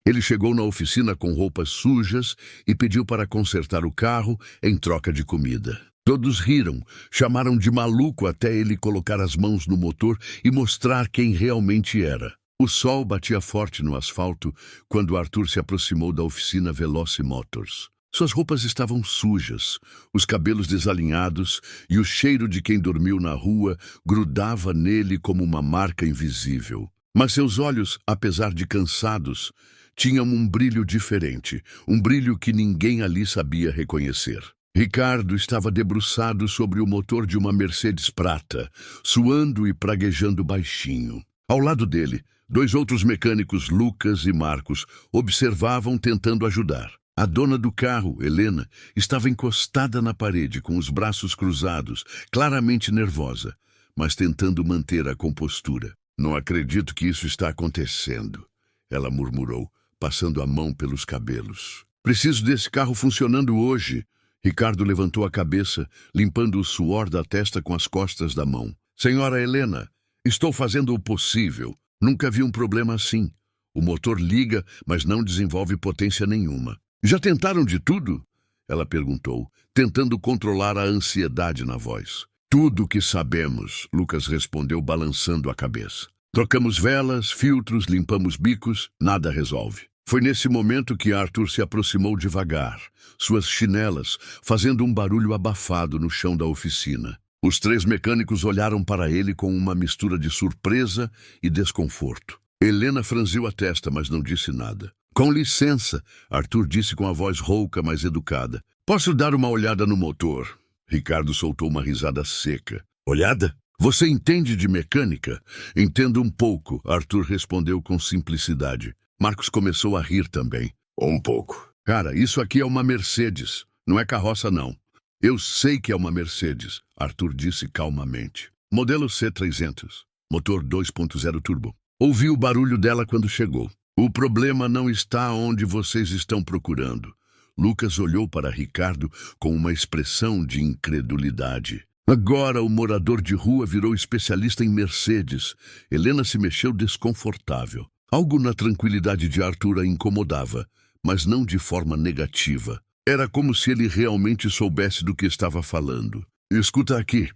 Ele chegou na oficina com roupas sujas e pediu para consertar o carro em troca de comida. Todos riram, chamaram de maluco até ele colocar as mãos no motor e mostrar quem realmente era. O sol batia forte no asfalto quando Arthur se aproximou da oficina Veloce Motors. Suas roupas estavam sujas, os cabelos desalinhados e o cheiro de quem dormiu na rua grudava nele como uma marca invisível. Mas seus olhos, apesar de cansados, tinham um brilho diferente, um brilho que ninguém ali sabia reconhecer. Ricardo estava debruçado sobre o motor de uma Mercedes prata, suando e praguejando baixinho. Ao lado dele, 2 outros mecânicos, Lucas e Marcos, observavam tentando ajudar. A dona do carro, Helena, estava encostada na parede com os braços cruzados, claramente nervosa, mas tentando manter a compostura. Não acredito que isso está acontecendo, ela murmurou, passando a mão pelos cabelos. Preciso desse carro funcionando hoje. Ricardo levantou a cabeça, limpando o suor da testa com as costas da mão. Senhora Helena, estou fazendo o possível. Nunca vi um problema assim. O motor liga, mas não desenvolve potência nenhuma. Já tentaram de tudo? Ela perguntou, tentando controlar a ansiedade na voz. Tudo o que sabemos, Lucas respondeu, balançando a cabeça. Trocamos velas, filtros, limpamos bicos, nada resolve. Foi nesse momento que Arthur se aproximou devagar, suas chinelas fazendo um barulho abafado no chão da oficina. Os 3 mecânicos olharam para ele com uma mistura de surpresa e desconforto. Helena franziu a testa, mas não disse nada. Com licença, Arthur disse com a voz rouca, mas educada. Posso dar uma olhada no motor? Ricardo soltou uma risada seca. Olhada? Você entende de mecânica? Entendo um pouco, Arthur respondeu com simplicidade. Marcos começou a rir também. Um pouco. Cara, isso aqui é uma Mercedes, não é carroça não. Eu sei que é uma Mercedes, Arthur disse calmamente. Modelo C300, motor 2.0 turbo. Ouvi o barulho dela quando chegou. O problema não está onde vocês estão procurando. Lucas olhou para Ricardo com uma expressão de incredulidade. Agora o morador de rua virou especialista em Mercedes. Helena se mexeu desconfortável. Algo na tranquilidade de Arthur a incomodava, mas não de forma negativa. Era como se ele realmente soubesse do que estava falando. Escuta aqui.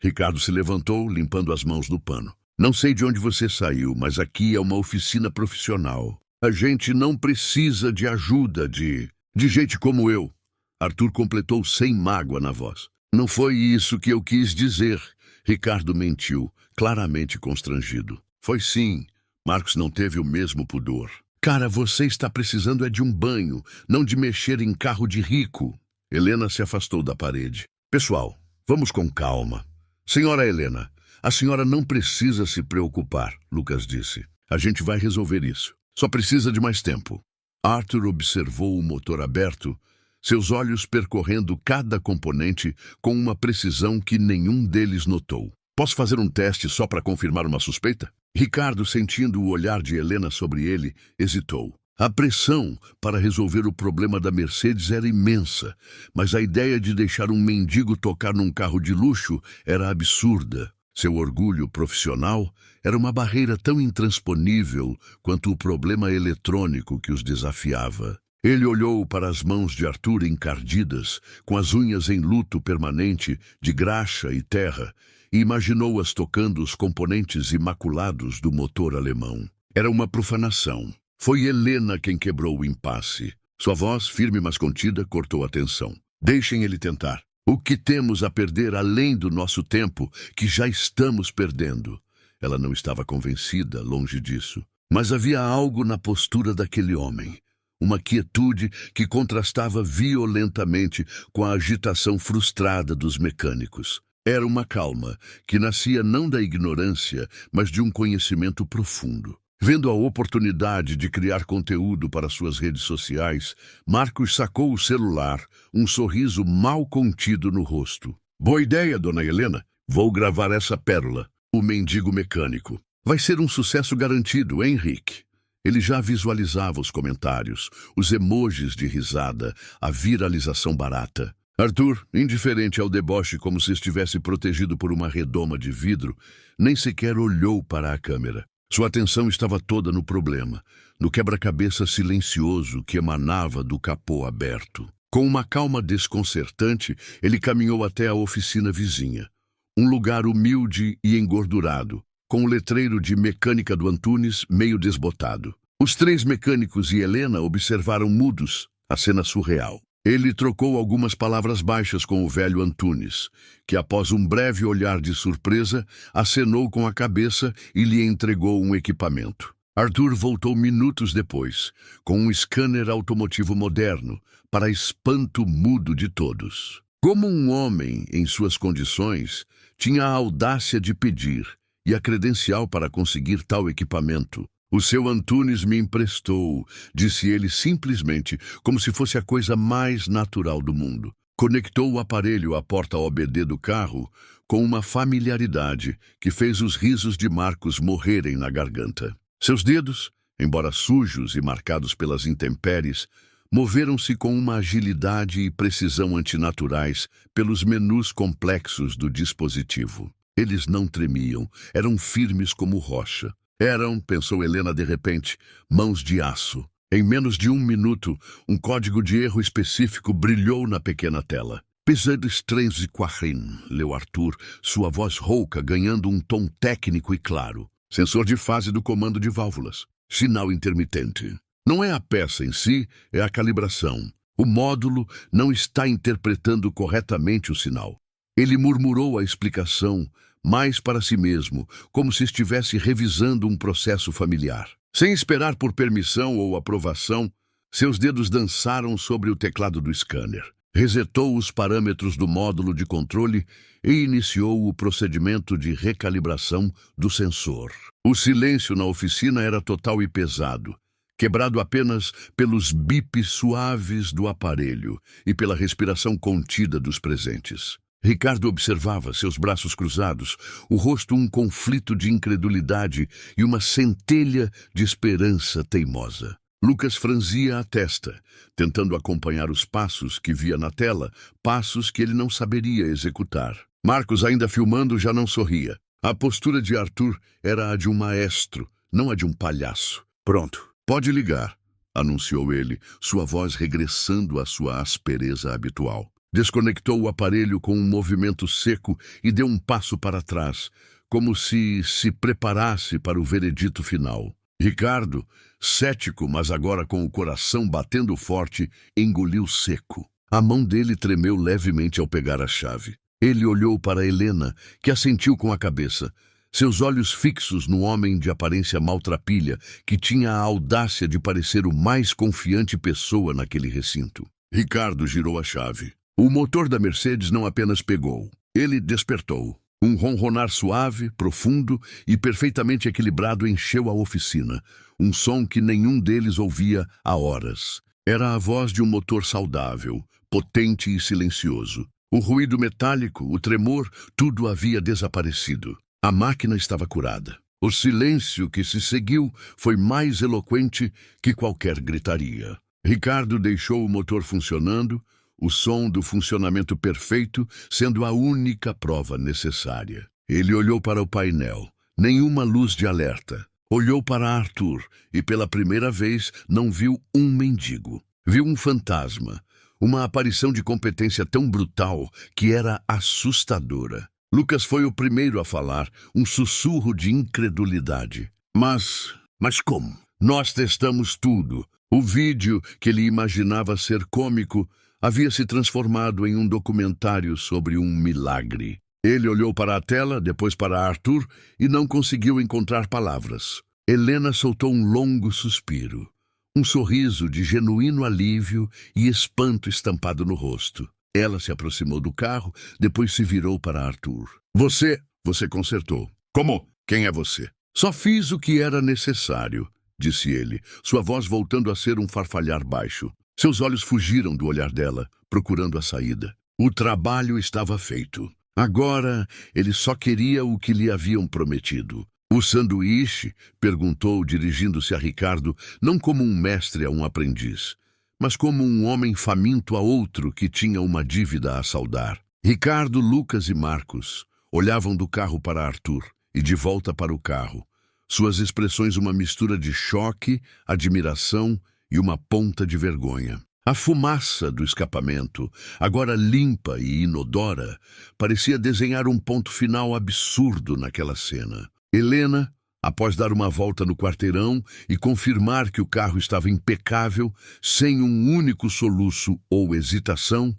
Ricardo se levantou, limpando as mãos no pano. Não sei de onde você saiu, mas aqui é uma oficina profissional. A gente não precisa de ajuda de gente como eu. Arthur completou sem mágoa na voz. Não foi isso que eu quis dizer. Ricardo mentiu, claramente constrangido. Foi sim. Marcos não teve o mesmo pudor. Cara, você está precisando é de um banho, não de mexer em carro de rico. Helena se afastou da parede. Pessoal, vamos com calma. Senhora Helena, a senhora não precisa se preocupar, Lucas disse. A gente vai resolver isso. Só precisa de mais tempo. Arthur observou o motor aberto, seus olhos percorrendo cada componente com uma precisão que nenhum deles notou. Posso fazer um teste só para confirmar uma suspeita? Ricardo, sentindo o olhar de Helena sobre ele, hesitou. A pressão para resolver o problema da Mercedes era imensa, mas a ideia de deixar um mendigo tocar num carro de luxo era absurda. Seu orgulho profissional era uma barreira tão intransponível quanto o problema eletrônico que os desafiava. Ele olhou para as mãos de Arthur encardidas, com as unhas em luto permanente de graxa e terra, e imaginou-as tocando os componentes imaculados do motor alemão. Era uma profanação. Foi Helena quem quebrou o impasse. Sua voz, firme mas contida, cortou a tensão. Deixem ele tentar. O que temos a perder além do nosso tempo, que já estamos perdendo? Ela não estava convencida, longe disso. Mas havia algo na postura daquele homem. Uma quietude que contrastava violentamente com a agitação frustrada dos mecânicos. Era uma calma que nascia não da ignorância, mas de um conhecimento profundo. Vendo a oportunidade de criar conteúdo para suas redes sociais, Marcos sacou o celular, um sorriso mal contido no rosto. Boa ideia, dona Helena. Vou gravar essa pérola, o mendigo mecânico. Vai ser um sucesso garantido, hein, Rick? Ele já visualizava os comentários, os emojis de risada, a viralização barata. Arthur, indiferente ao deboche como se estivesse protegido por uma redoma de vidro, nem sequer olhou para a câmera. Sua atenção estava toda no problema, no quebra-cabeça silencioso que emanava do capô aberto. Com uma calma desconcertante, ele caminhou até a oficina vizinha. Um lugar humilde e engordurado, com o letreiro de mecânica do Antunes meio desbotado. Os três mecânicos e Helena observaram mudos a cena surreal. Ele trocou algumas palavras baixas com o velho Antunes, que após um breve olhar de surpresa, acenou com a cabeça e lhe entregou um equipamento. Arthur voltou minutos depois, com um scanner automotivo moderno, para espanto mudo de todos. Como um homem, em suas condições, tinha a audácia de pedir e a credencial para conseguir tal equipamento? O seu Antunes me emprestou, disse ele simplesmente, como se fosse a coisa mais natural do mundo. Conectou o aparelho à porta OBD do carro com uma familiaridade que fez os risos de Marcos morrerem na garganta. Seus dedos, embora sujos e marcados pelas intempéries, moveram-se com uma agilidade e precisão antinaturais pelos menus complexos do dispositivo. Eles não tremiam, eram firmes como rocha. Eram, pensou Helena de repente, mãos de aço. Em menos de 1 minuto, um código de erro específico brilhou na pequena tela. Pesado estranhos e quarrin, leu Arthur, sua voz rouca ganhando um tom técnico e claro. Sensor de fase do comando de válvulas. Sinal intermitente. Não é a peça em si, é a calibração. O módulo não está interpretando corretamente o sinal. Ele murmurou a explicação, mais para si mesmo, como se estivesse revisando um processo familiar. Sem esperar por permissão ou aprovação, seus dedos dançaram sobre o teclado do scanner. Resetou os parâmetros do módulo de controle e iniciou o procedimento de recalibração do sensor. O silêncio na oficina era total e pesado, quebrado apenas pelos bips suaves do aparelho e pela respiração contida dos presentes. Ricardo observava, seus braços cruzados, o rosto um conflito de incredulidade e uma centelha de esperança teimosa. Lucas franzia a testa, tentando acompanhar os passos que via na tela, passos que ele não saberia executar. Marcos, ainda filmando, já não sorria. A postura de Arthur era a de um maestro, não a de um palhaço. Pronto, pode ligar, anunciou ele, sua voz regressando à sua aspereza habitual. Desconectou o aparelho com um movimento seco e deu um passo para trás, como se preparasse para o veredito final. Ricardo, cético, mas agora com o coração batendo forte, engoliu seco. A mão dele tremeu levemente ao pegar a chave. Ele olhou para Helena, que assentiu com a cabeça, seus olhos fixos no homem de aparência maltrapilha, que tinha a audácia de parecer o mais confiante pessoa naquele recinto. Ricardo girou a chave. O motor da Mercedes não apenas pegou, ele despertou. Um ronronar suave, profundo e perfeitamente equilibrado encheu a oficina, um som que nenhum deles ouvia há horas. Era a voz de um motor saudável, potente e silencioso. O ruído metálico, o tremor, tudo havia desaparecido. A máquina estava curada. O silêncio que se seguiu foi mais eloquente que qualquer gritaria. Ricardo deixou o motor funcionando, o som do funcionamento perfeito sendo a única prova necessária. Ele olhou para o painel, nenhuma luz de alerta. Olhou para Arthur e pela primeira vez não viu um mendigo. Viu um fantasma, uma aparição de competência tão brutal que era assustadora. Lucas foi o primeiro a falar, um sussurro de incredulidade. Mas como? Nós testamos tudo. O vídeo que ele imaginava ser cômico havia se transformado em um documentário sobre um milagre. Ele olhou para a tela, depois para Arthur, e não conseguiu encontrar palavras. Helena soltou um longo suspiro, um sorriso de genuíno alívio e espanto estampado no rosto. Ela se aproximou do carro, depois se virou para Arthur. Você consertou. Como? Quem é você? Só fiz o que era necessário, disse ele, sua voz voltando a ser um farfalhar baixo. Seus olhos fugiram do olhar dela, procurando a saída. O trabalho estava feito. Agora, ele só queria o que lhe haviam prometido. O sanduíche? Perguntou, dirigindo-se a Ricardo, não como um mestre a um aprendiz, mas como um homem faminto a outro que tinha uma dívida a saldar. Ricardo, Lucas e Marcos olhavam do carro para Arthur e de volta para o carro, Suas expressões uma mistura de choque, admiração e uma ponta de vergonha. A fumaça do escapamento, agora limpa e inodora, parecia desenhar um ponto final absurdo naquela cena. Helena, após dar uma volta no quarteirão e confirmar que o carro estava impecável, sem um único soluço ou hesitação,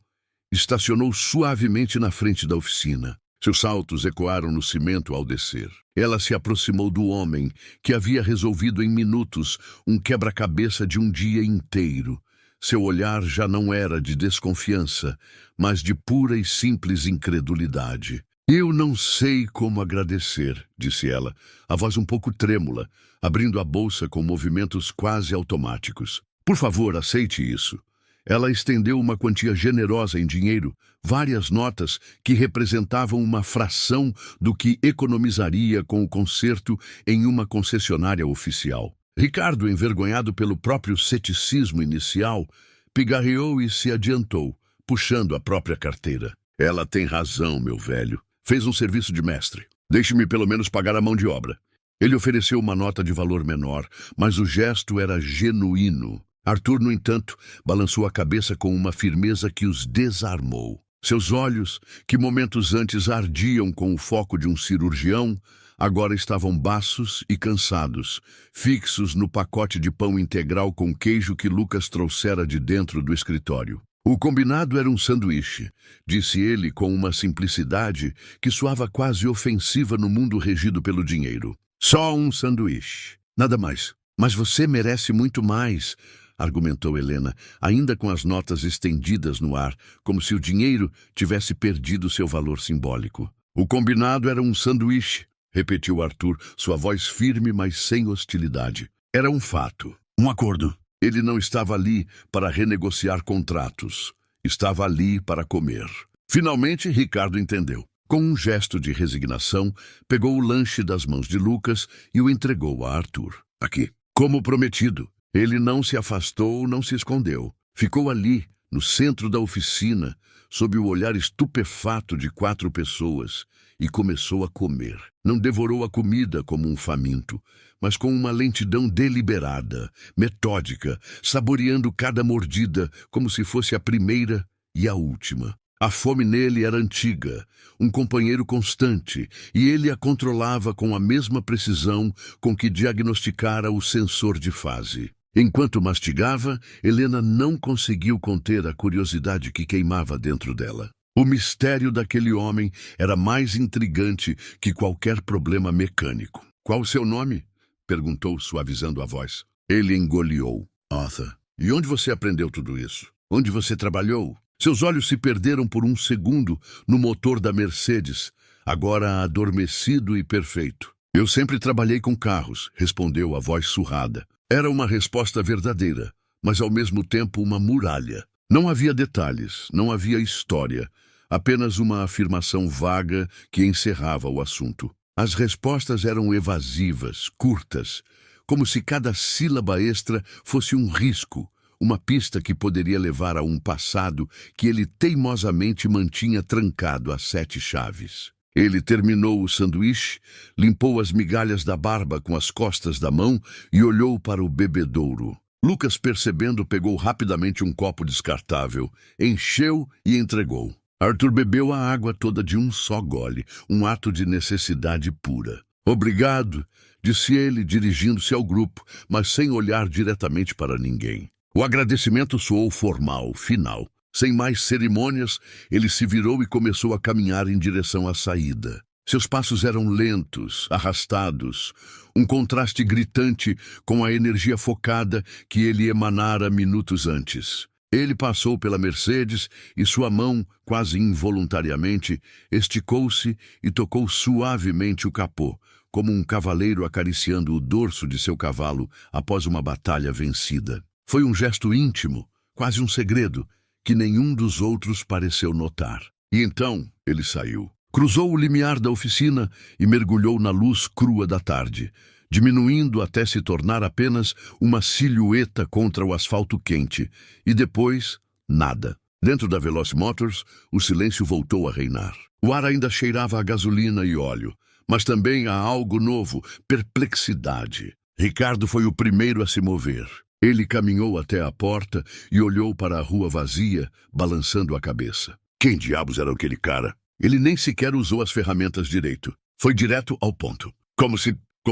estacionou suavemente na frente da oficina. Seus saltos ecoaram no cimento ao descer. Ela se aproximou do homem que havia resolvido em minutos um quebra-cabeça de um dia inteiro. Seu olhar já não era de desconfiança, mas de pura e simples incredulidade. Eu não sei como agradecer, disse ela, a voz um pouco trêmula, abrindo a bolsa com movimentos quase automáticos. Por favor, aceite isso. Ela estendeu uma quantia generosa em dinheiro, várias notas que representavam uma fração do que economizaria com o conserto em uma concessionária oficial. Ricardo, envergonhado pelo próprio ceticismo inicial, pigarreou e se adiantou, puxando a própria carteira. Ela tem razão, meu velho. Fez um serviço de mestre. Deixe-me pelo menos pagar a mão de obra. Ele ofereceu uma nota de valor menor, mas o gesto era genuíno. Arthur, no entanto, balançou a cabeça com uma firmeza que os desarmou. Seus olhos, que momentos antes ardiam com o foco de um cirurgião, agora estavam baços e cansados, fixos no pacote de pão integral com queijo que Lucas trouxera de dentro do escritório. O combinado era um sanduíche, disse ele com uma simplicidade que soava quase ofensiva no mundo regido pelo dinheiro. Só um sanduíche, nada mais. Mas você merece muito mais, argumentou Helena, ainda com as notas estendidas no ar, como se o dinheiro tivesse perdido seu valor simbólico. O combinado era um sanduíche, repetiu Arthur, sua voz firme, mas sem hostilidade. Era um fato, um acordo. Ele não estava ali para renegociar contratos. Estava ali para comer. Finalmente, Ricardo entendeu. Com um gesto de resignação, pegou o lanche das mãos de Lucas e o entregou a Arthur. Aqui. Como prometido, ele não se afastou, não se escondeu. Ficou ali, no centro da oficina, sob o olhar estupefato de 4 pessoas, e começou a comer. Não devorou a comida como um faminto, mas com uma lentidão deliberada, metódica, saboreando cada mordida como se fosse a primeira e a última. A fome nele era antiga, um companheiro constante, e ele a controlava com a mesma precisão com que diagnosticara o sensor de fase. Enquanto mastigava, Helena não conseguiu conter a curiosidade que queimava dentro dela. O mistério daquele homem era mais intrigante que qualquer problema mecânico. Qual o seu nome? Perguntou, suavizando a voz. Ele engoliou. Arthur. E onde você aprendeu tudo isso? Onde você trabalhou? Seus olhos se perderam por um segundo no motor da Mercedes, agora adormecido e perfeito. Eu sempre trabalhei com carros, respondeu a voz surrada. Era uma resposta verdadeira, mas ao mesmo tempo uma muralha. Não havia detalhes, não havia história, apenas uma afirmação vaga que encerrava o assunto. As respostas eram evasivas, curtas, como se cada sílaba extra fosse um risco, uma pista que poderia levar a um passado que ele teimosamente mantinha trancado a 7 chaves. Ele terminou o sanduíche, limpou as migalhas da barba com as costas da mão e olhou para o bebedouro. Lucas, percebendo, pegou rapidamente um copo descartável, encheu e entregou. Arthur bebeu a água toda de um só gole, um ato de necessidade pura. Obrigado, disse ele, dirigindo-se ao grupo, mas sem olhar diretamente para ninguém. O agradecimento soou formal, final. Sem mais cerimônias, ele se virou e começou a caminhar em direção à saída. Seus passos eram lentos, arrastados, um contraste gritante com a energia focada que ele emanara minutos antes. Ele passou pela Mercedes e sua mão, quase involuntariamente, esticou-se e tocou suavemente o capô, como um cavaleiro acariciando o dorso de seu cavalo após uma batalha vencida. Foi um gesto íntimo, quase um segredo, que nenhum dos outros pareceu notar. E então ele saiu. Cruzou o limiar da oficina e mergulhou na luz crua da tarde, diminuindo até se tornar apenas uma silhueta contra o asfalto quente. E depois, nada. Dentro da Veloci Motors, o silêncio voltou a reinar. O ar ainda cheirava a gasolina e óleo, mas também há algo novo, perplexidade. Ricardo foi o primeiro a se mover. Ele caminhou até a porta e olhou para a rua vazia, balançando a cabeça. Quem diabos era aquele cara? Ele nem sequer usou as ferramentas direito. Foi direto ao ponto, como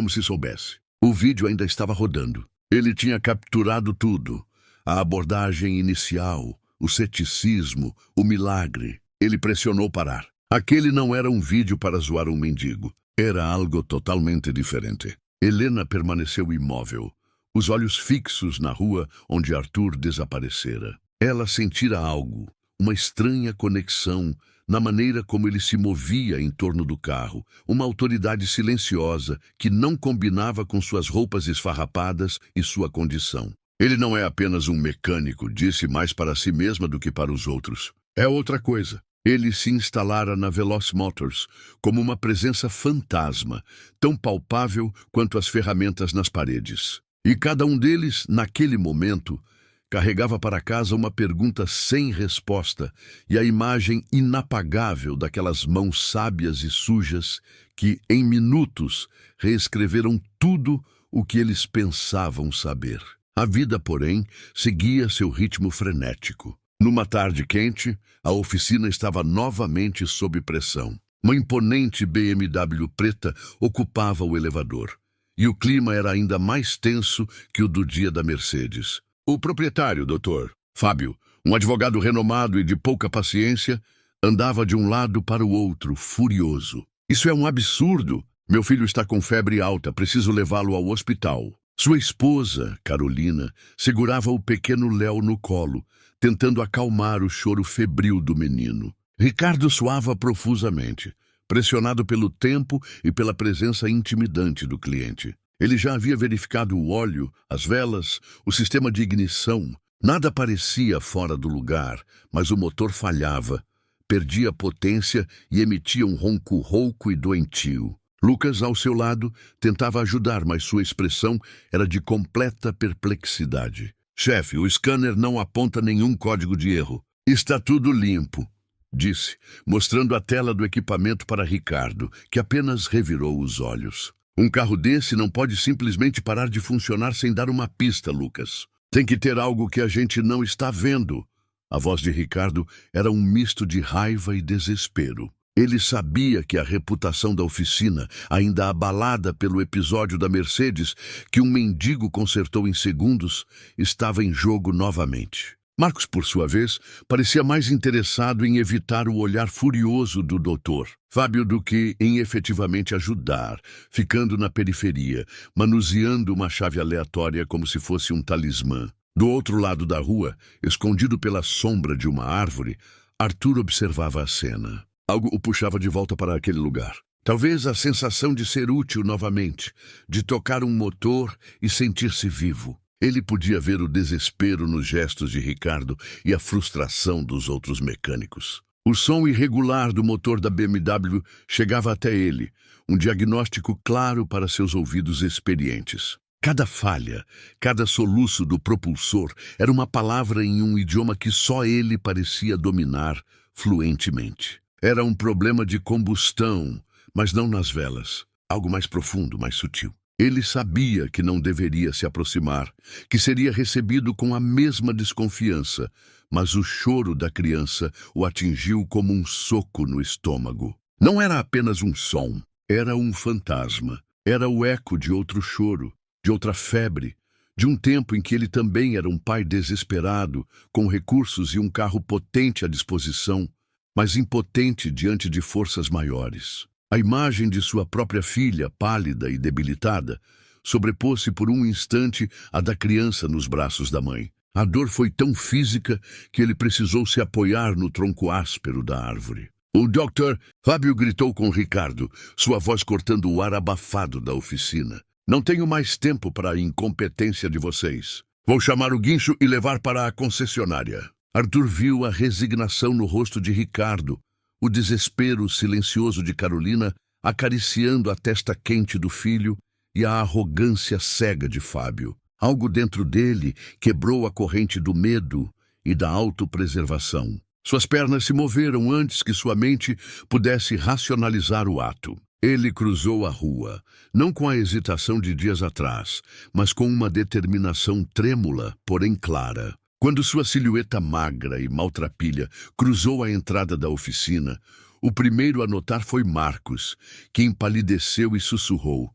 se soubesse. O vídeo ainda estava rodando. Ele tinha capturado tudo. A abordagem inicial, o ceticismo, o milagre. Ele pressionou parar. Aquele não era um vídeo para zoar um mendigo. Era algo totalmente diferente. Helena permaneceu imóvel, os olhos fixos na rua onde Arthur desaparecera. Ela sentira algo, uma estranha conexão na maneira como ele se movia em torno do carro, uma autoridade silenciosa que não combinava com suas roupas esfarrapadas e sua condição. Ele não é apenas um mecânico, disse mais para si mesma do que para os outros. É outra coisa. Ele se instalara na Veloz Motors como uma presença fantasma, tão palpável quanto as ferramentas nas paredes. E cada um deles, naquele momento, carregava para casa uma pergunta sem resposta e a imagem inapagável daquelas mãos sábias e sujas que, em minutos, reescreveram tudo o que eles pensavam saber. A vida, porém, seguia seu ritmo frenético. Numa tarde quente, a oficina estava novamente sob pressão. Uma imponente BMW preta ocupava o elevador, e o clima era ainda mais tenso que o do dia da Mercedes. O proprietário, Dr. Fábio, um advogado renomado e de pouca paciência, andava de um lado para o outro, furioso. Isso é um absurdo. Meu filho está com febre alta, preciso levá-lo ao hospital. Sua esposa, Carolina, segurava o pequeno Léo no colo, tentando acalmar o choro febril do menino. Ricardo suava profusamente, pressionado pelo tempo e pela presença intimidante do cliente. Ele já havia verificado o óleo, as velas, o sistema de ignição. Nada parecia fora do lugar, mas o motor falhava, perdia potência e emitia um ronco rouco e doentio. Lucas, ao seu lado, tentava ajudar, mas sua expressão era de completa perplexidade. Chefe, o scanner não aponta nenhum código de erro. Está tudo limpo, disse, mostrando a tela do equipamento para Ricardo, que apenas revirou os olhos. Um carro desse não pode simplesmente parar de funcionar sem dar uma pista, Lucas. Tem que ter algo que a gente não está vendo. A voz de Ricardo era um misto de raiva e desespero. Ele sabia que a reputação da oficina, ainda abalada pelo episódio da Mercedes, que um mendigo consertou em segundos, estava em jogo novamente. Marcos, por sua vez, parecia mais interessado em evitar o olhar furioso do doutor Fábio do que em efetivamente ajudar, ficando na periferia, manuseando uma chave aleatória como se fosse um talismã. Do outro lado da rua, escondido pela sombra de uma árvore, Arthur observava a cena. Algo o puxava de volta para aquele lugar. Talvez a sensação de ser útil novamente, de tocar um motor e sentir-se vivo. Ele podia ver o desespero nos gestos de Ricardo e a frustração dos outros mecânicos. O som irregular do motor da BMW chegava até ele, um diagnóstico claro para seus ouvidos experientes. Cada falha, cada soluço do propulsor era uma palavra em um idioma que só ele parecia dominar fluentemente. Era um problema de combustão, mas não nas velas. Algo mais profundo, mais sutil. Ele sabia que não deveria se aproximar, que seria recebido com a mesma desconfiança, mas o choro da criança o atingiu como um soco no estômago. Não era apenas um som, era um fantasma. Era o eco de outro choro, de outra febre, de um tempo em que ele também era um pai desesperado, com recursos e um carro potente à disposição, mas impotente diante de forças maiores. A imagem de sua própria filha, pálida e debilitada, sobrepôs-se por um instante à da criança nos braços da mãe. A dor foi tão física que ele precisou se apoiar no tronco áspero da árvore. O Dr. Fábio gritou com Ricardo, sua voz cortando o ar abafado da oficina. Não tenho mais tempo para a incompetência de vocês. Vou chamar o guincho e levar para a concessionária. Arthur viu a resignação no rosto de Ricardo, o desespero silencioso de Carolina acariciando a testa quente do filho e a arrogância cega de Fábio. Algo dentro dele quebrou a corrente do medo e da autopreservação. Suas pernas se moveram antes que sua mente pudesse racionalizar o ato. Ele cruzou a rua, não com a hesitação de dias atrás, mas com uma determinação trêmula, porém clara. Quando sua silhueta magra e maltrapilha cruzou a entrada da oficina, o primeiro a notar foi Marcos, que empalideceu e sussurrou: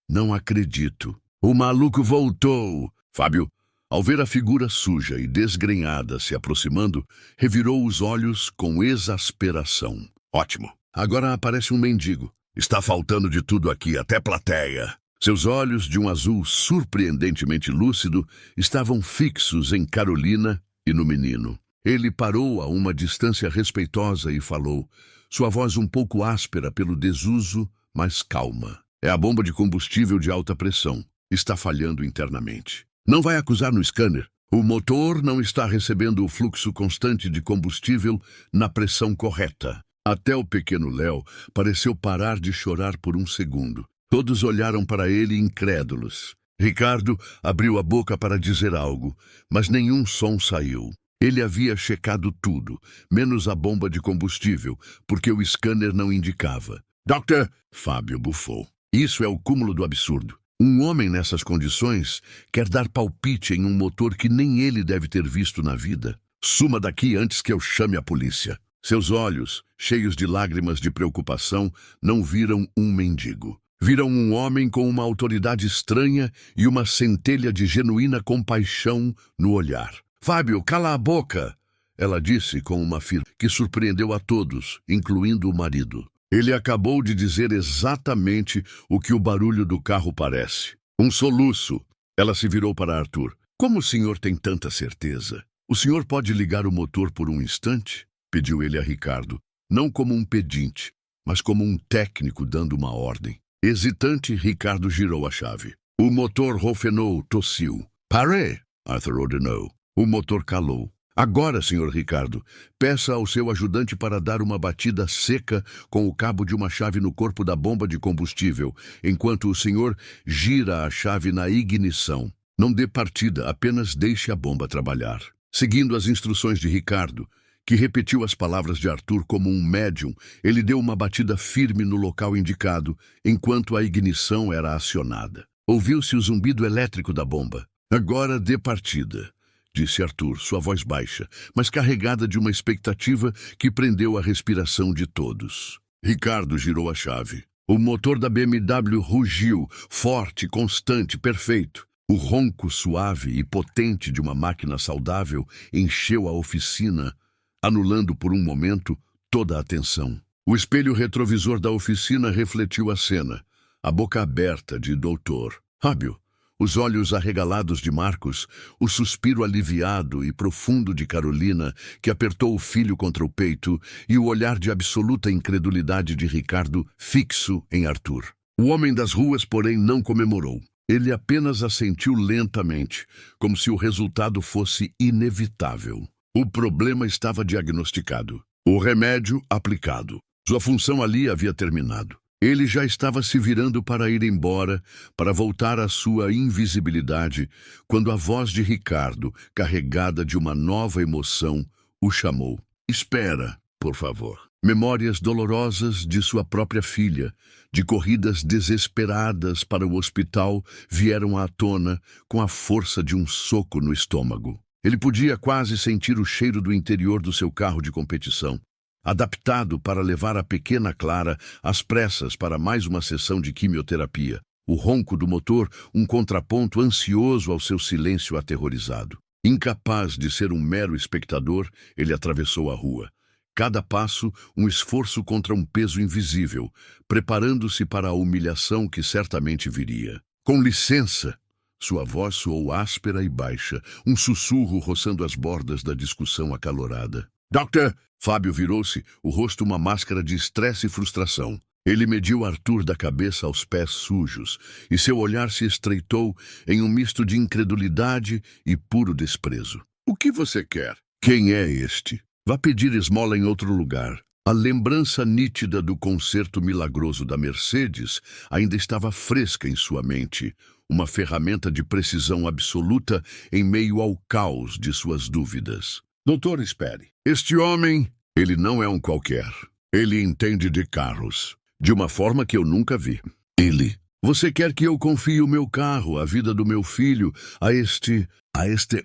"Não acredito. O maluco voltou!" Fábio, ao ver a figura suja e desgrenhada se aproximando, revirou os olhos com exasperação. "Ótimo. Agora aparece um mendigo. Está faltando de tudo aqui, até plateia." Seus olhos, de um azul surpreendentemente lúcido, estavam fixos em Carolina e no menino. Ele parou a uma distância respeitosa e falou, sua voz um pouco áspera pelo desuso, mas calma: "É a bomba de combustível de alta pressão. Está falhando internamente. Não vai acusar no scanner. O motor não está recebendo o fluxo constante de combustível na pressão correta." Até o pequeno Léo pareceu parar de chorar por um segundo. Todos olharam para ele incrédulos. Ricardo abriu a boca para dizer algo, mas nenhum som saiu. Ele havia checado tudo, menos a bomba de combustível, porque o scanner não indicava. "Doctor!" Fábio bufou. "Isso é o cúmulo do absurdo. Um homem nessas condições quer dar palpite em um motor que nem ele deve ter visto na vida. Suma daqui antes que eu chame a polícia." Seus olhos, cheios de lágrimas de preocupação, não viram um mendigo. Viram um homem com uma autoridade estranha e uma centelha de genuína compaixão no olhar. "Fábio, cala a boca!" ela disse com uma firmeza que surpreendeu a todos, incluindo o marido. Ele acabou de dizer exatamente o que o barulho do carro parece. Um soluço. Ela se virou para Arthur. "Como o senhor tem tanta certeza? O senhor pode ligar o motor por um instante?" pediu ele a Ricardo, não como um pedinte, mas como um técnico dando uma ordem. Hesitante, Ricardo girou a chave. O motor rofenou, tossiu. "Pare!" Arthur ordenou. O motor calou. "Agora, senhor Ricardo, peça ao seu ajudante para dar uma batida seca com o cabo de uma chave no corpo da bomba de combustível, enquanto o senhor gira a chave na ignição. Não dê partida, apenas deixe a bomba trabalhar." Seguindo as instruções de Ricardo, que repetiu as palavras de Arthur como um médium, ele deu uma batida firme no local indicado, enquanto a ignição era acionada. Ouviu-se o zumbido elétrico da bomba. "Agora dê partida", disse Arthur, sua voz baixa, mas carregada de uma expectativa que prendeu a respiração de todos. Ricardo girou a chave. O motor da BMW rugiu, forte, constante, perfeito. O ronco suave e potente de uma máquina saudável encheu a oficina, anulando por um momento toda a atenção. O espelho retrovisor da oficina refletiu a cena, a boca aberta de Doutor. Fábio, os olhos arregalados de Marcos, o suspiro aliviado e profundo de Carolina, que apertou o filho contra o peito, e o olhar de absoluta incredulidade de Ricardo fixo em Arthur. O homem das ruas, porém, não comemorou. Ele apenas assentiu lentamente, como se o resultado fosse inevitável. O problema estava diagnosticado. O remédio aplicado. Sua função ali havia terminado. Ele já estava se virando para ir embora, para voltar à sua invisibilidade, quando a voz de Ricardo, carregada de uma nova emoção, o chamou. "Espera, por favor." Memórias dolorosas de sua própria filha, de corridas desesperadas para o hospital, vieram à tona com a força de um soco no estômago. Ele podia quase sentir o cheiro do interior do seu carro de competição, adaptado para levar a pequena Clara às pressas para mais uma sessão de quimioterapia. O ronco do motor, um contraponto ansioso ao seu silêncio aterrorizado. Incapaz de ser um mero espectador, ele atravessou a rua. Cada passo, um esforço contra um peso invisível, preparando-se para a humilhação que certamente viria. "Com licença!" Sua voz soou áspera e baixa, um sussurro roçando as bordas da discussão acalorada. "Doctor!" Fábio virou-se, o rosto uma máscara de estresse e frustração. Ele mediu Arthur da cabeça aos pés sujos, e seu olhar se estreitou em um misto de incredulidade e puro desprezo. "O que você quer? Quem é este? Vá pedir esmola em outro lugar." A lembrança nítida do concerto milagroso da Mercedes ainda estava fresca em sua mente, uma ferramenta de precisão absoluta em meio ao caos de suas dúvidas. "Doutor, espere. Este homem, ele não é um qualquer. Ele entende de carros. de uma forma que eu nunca vi. Ele: você quer que eu confie o meu carro, a vida do meu filho, a este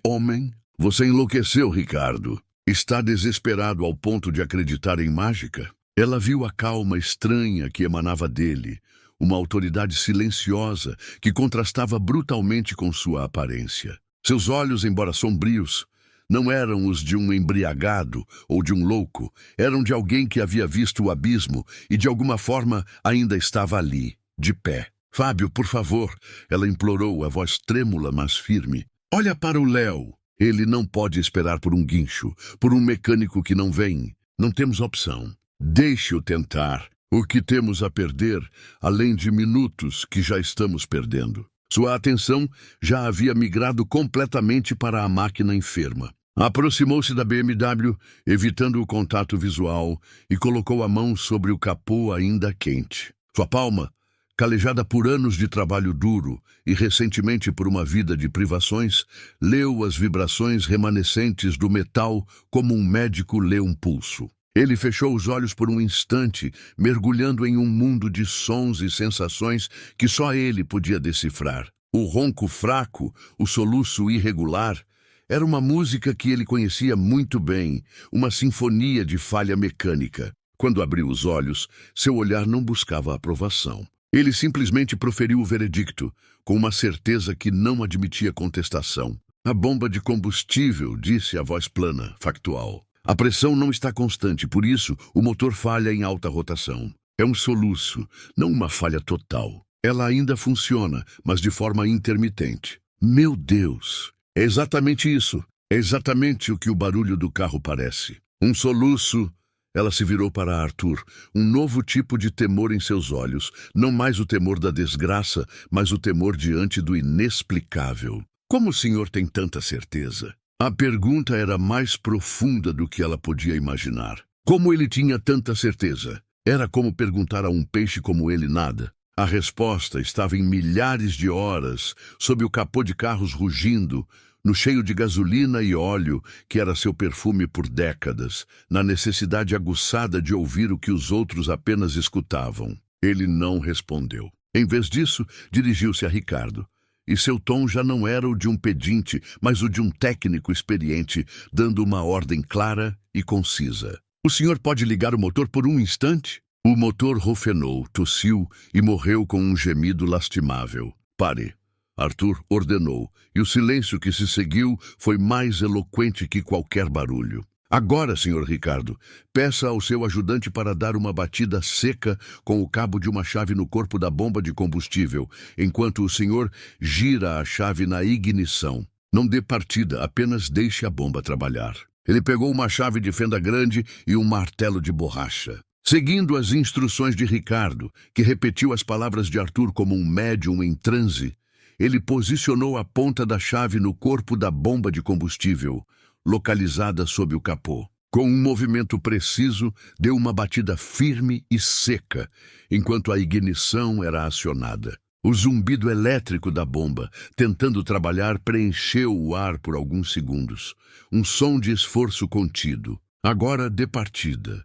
homem? Você enlouqueceu, Ricardo. Está desesperado ao ponto de acreditar em mágica? Ela viu a calma estranha que emanava dele, uma autoridade silenciosa que contrastava brutalmente com sua aparência. Seus olhos, embora sombrios, não eram os de um embriagado ou de um louco, eram de alguém que havia visto o abismo e de alguma forma ainda estava ali, de pé. Fábio, por favor, ela implorou, a voz trêmula, mas firme. Olha para o Léo. Ele não pode esperar por um guincho, por um mecânico que não vem. Não temos opção. Deixe-o tentar. O que temos a perder, além de minutos que já estamos perdendo? Sua atenção já havia migrado completamente para a máquina enferma. Aproximou-se da BMW, evitando o contato visual, e colocou a mão sobre o capô ainda quente. Sua palma, calejada por anos de trabalho duro e recentemente por uma vida de privações, leu as vibrações remanescentes do metal como um médico lê um pulso. Ele fechou os olhos por um instante, mergulhando em um mundo de sons e sensações que só ele podia decifrar. O ronco fraco, o soluço irregular, era uma música que ele conhecia muito bem, uma sinfonia de falha mecânica. Quando abriu os olhos, seu olhar não buscava aprovação. Ele simplesmente proferiu o veredicto, com uma certeza que não admitia contestação. A bomba de combustível, disse a voz plana, factual. A pressão não está constante, por isso o motor falha em alta rotação. É um soluço, não uma falha total. Ela ainda funciona, mas de forma intermitente. Meu Deus! É exatamente isso. É exatamente o que o barulho do carro parece. Um soluço. Ela se virou para Arthur, um novo tipo de temor em seus olhos, não mais o temor da desgraça, mas o temor diante do inexplicável. Como o senhor tem tanta certeza? A pergunta era mais profunda do que ela podia imaginar. Como ele tinha tanta certeza? Era como perguntar a um peixe como ele nada. A resposta estava em milhares de horas, sob o capô de carros rugindo, no cheio de gasolina e óleo, que era seu perfume por décadas, na necessidade aguçada de ouvir o que os outros apenas escutavam. Ele não respondeu. Em vez disso, dirigiu-se a Ricardo. E seu tom já não era o de um pedinte, mas o de um técnico experiente, dando uma ordem clara e concisa. O senhor pode ligar o motor por um instante? O motor rofenou, tossiu e morreu com um gemido lastimável. Pare. Arthur ordenou, e o silêncio que se seguiu foi mais eloquente que qualquer barulho. Agora, Sr. Ricardo, peça ao seu ajudante para dar uma batida seca com o cabo de uma chave no corpo da bomba de combustível, enquanto o senhor gira a chave na ignição. Não dê partida, apenas deixe a bomba trabalhar. Ele pegou uma chave de fenda grande e um martelo de borracha. Seguindo as instruções de Ricardo, que repetiu as palavras de Arthur como um médium em transe, ele posicionou a ponta da chave no corpo da bomba de combustível, localizada sob o capô. Com um movimento preciso, deu uma batida firme e seca, enquanto a ignição era acionada. O zumbido elétrico da bomba, tentando trabalhar, preencheu o ar por alguns segundos. Um som de esforço contido. Agora dê partida,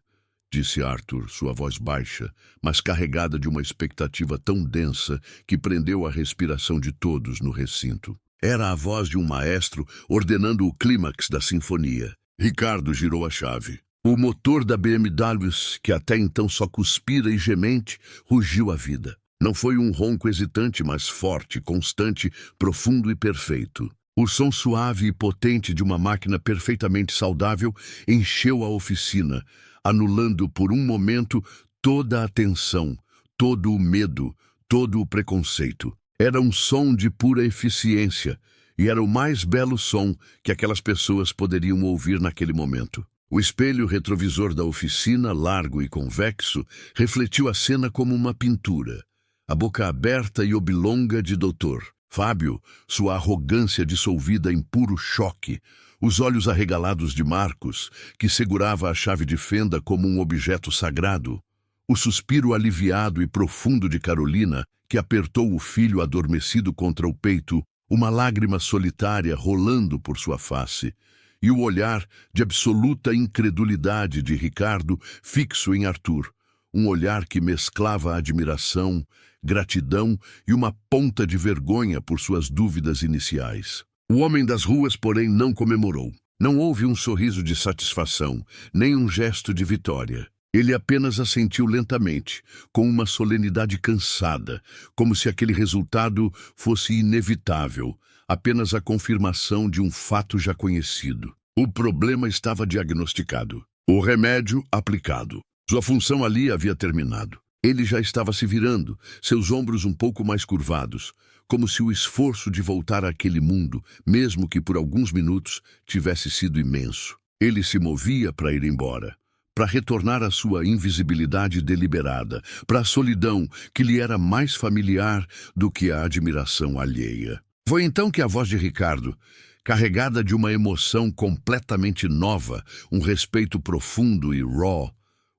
disse Arthur, sua voz baixa, mas carregada de uma expectativa tão densa que prendeu a respiração de todos no recinto. Era a voz de um maestro ordenando o clímax da sinfonia. Ricardo girou a chave. O motor da BMW, que até então só cuspira e gemente, rugiu a vida. Não foi um ronco hesitante, mas forte, constante, profundo e perfeito. O som suave e potente de uma máquina perfeitamente saudável encheu a oficina, anulando por um momento toda a tensão, todo o medo, todo o preconceito. Era um som de pura eficiência, e era o mais belo som que aquelas pessoas poderiam ouvir naquele momento. O espelho retrovisor da oficina, largo e convexo, refletiu a cena como uma pintura. A boca aberta e oblonga de Dr. Fábio, sua arrogância dissolvida em puro choque, os olhos arregalados de Marcos, que segurava a chave de fenda como um objeto sagrado, o suspiro aliviado e profundo de Carolina, que apertou o filho adormecido contra o peito, uma lágrima solitária rolando por sua face, e o olhar de absoluta incredulidade de Ricardo fixo em Arthur, um olhar que mesclava admiração, gratidão e uma ponta de vergonha por suas dúvidas iniciais. O homem das ruas, porém, não comemorou. Não houve um sorriso de satisfação, nem um gesto de vitória. Ele apenas assentiu lentamente, com uma solenidade cansada, como se aquele resultado fosse inevitável, apenas a confirmação de um fato já conhecido. O problema estava diagnosticado. O remédio aplicado. Sua função ali havia terminado. Ele já estava se virando, seus ombros um pouco mais curvados, como se o esforço de voltar àquele mundo, mesmo que por alguns minutos, tivesse sido imenso. Ele se movia para ir embora, para retornar à sua invisibilidade deliberada, para a solidão que lhe era mais familiar do que a admiração alheia. Foi então que a voz de Ricardo, carregada de uma emoção completamente nova, um respeito profundo e raw,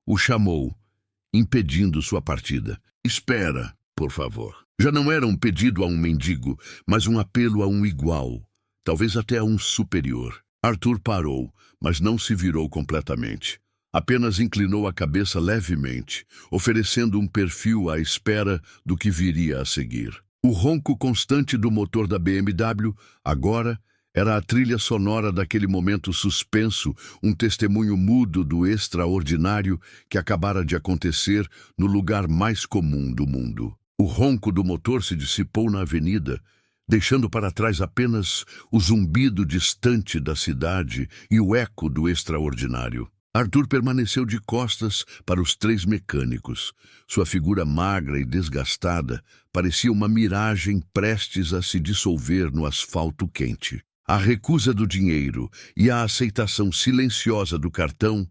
o chamou, impedindo sua partida. Espera, por favor. Já não era um pedido a um mendigo, mas um apelo a um igual, talvez até a um superior. Arthur parou, mas não se virou completamente. Apenas inclinou a cabeça levemente, oferecendo um perfil à espera do que viria a seguir. O ronco constante do motor da BMW, agora, era a trilha sonora daquele momento suspenso, um testemunho mudo do extraordinário que acabara de acontecer no lugar mais comum do mundo. O ronco do motor se dissipou na avenida, deixando para trás apenas o zumbido distante da cidade e o eco do extraordinário. Arthur permaneceu de costas para os três mecânicos. Sua figura magra e desgastada parecia uma miragem prestes a se dissolver no asfalto quente. A recusa do dinheiro e a aceitação silenciosa do cartão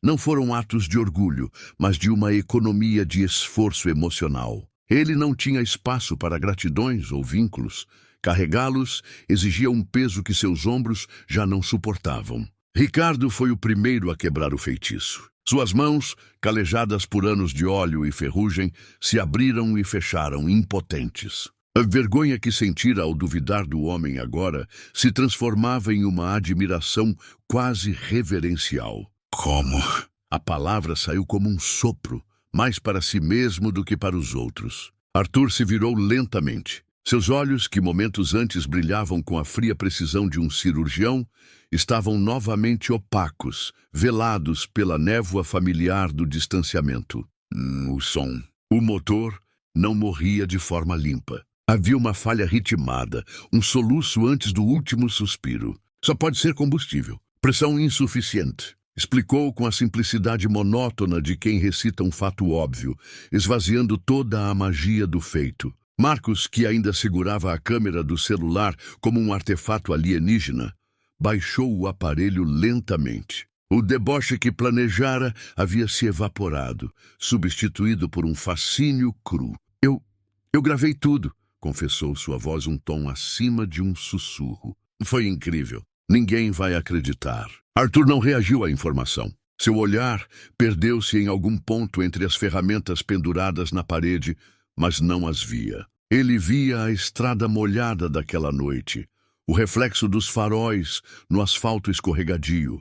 não foram atos de orgulho, mas de uma economia de esforço emocional. Ele não tinha espaço para gratidões ou vínculos. Carregá-los exigia um peso que seus ombros já não suportavam. Ricardo foi o primeiro a quebrar o feitiço. Suas mãos, calejadas por anos de óleo e ferrugem, se abriram e fecharam, impotentes. A vergonha que sentira ao duvidar do homem agora se transformava em uma admiração quase reverencial. Como? A palavra saiu como um sopro, mais para si mesmo do que para os outros. Arthur se virou lentamente. Seus olhos, que momentos antes brilhavam com a fria precisão de um cirurgião, estavam novamente opacos, velados pela névoa familiar do distanciamento. O som. O motor não morria de forma limpa. Havia uma falha ritmada, um soluço antes do último suspiro. Só pode ser combustível. Pressão insuficiente. Explicou com a simplicidade monótona de quem recita um fato óbvio, esvaziando toda a magia do feito. Marcos, que ainda segurava a câmera do celular como um artefato alienígena, baixou o aparelho lentamente. O deboche que planejara havia se evaporado, substituído por um fascínio cru. Eu gravei tudo, confessou sua voz um tom acima de um sussurro. Foi incrível. Ninguém vai acreditar. Arthur não reagiu à informação. Seu olhar perdeu-se em algum ponto entre as ferramentas penduradas na parede, mas não as via. Ele via a estrada molhada daquela noite, o reflexo dos faróis no asfalto escorregadio,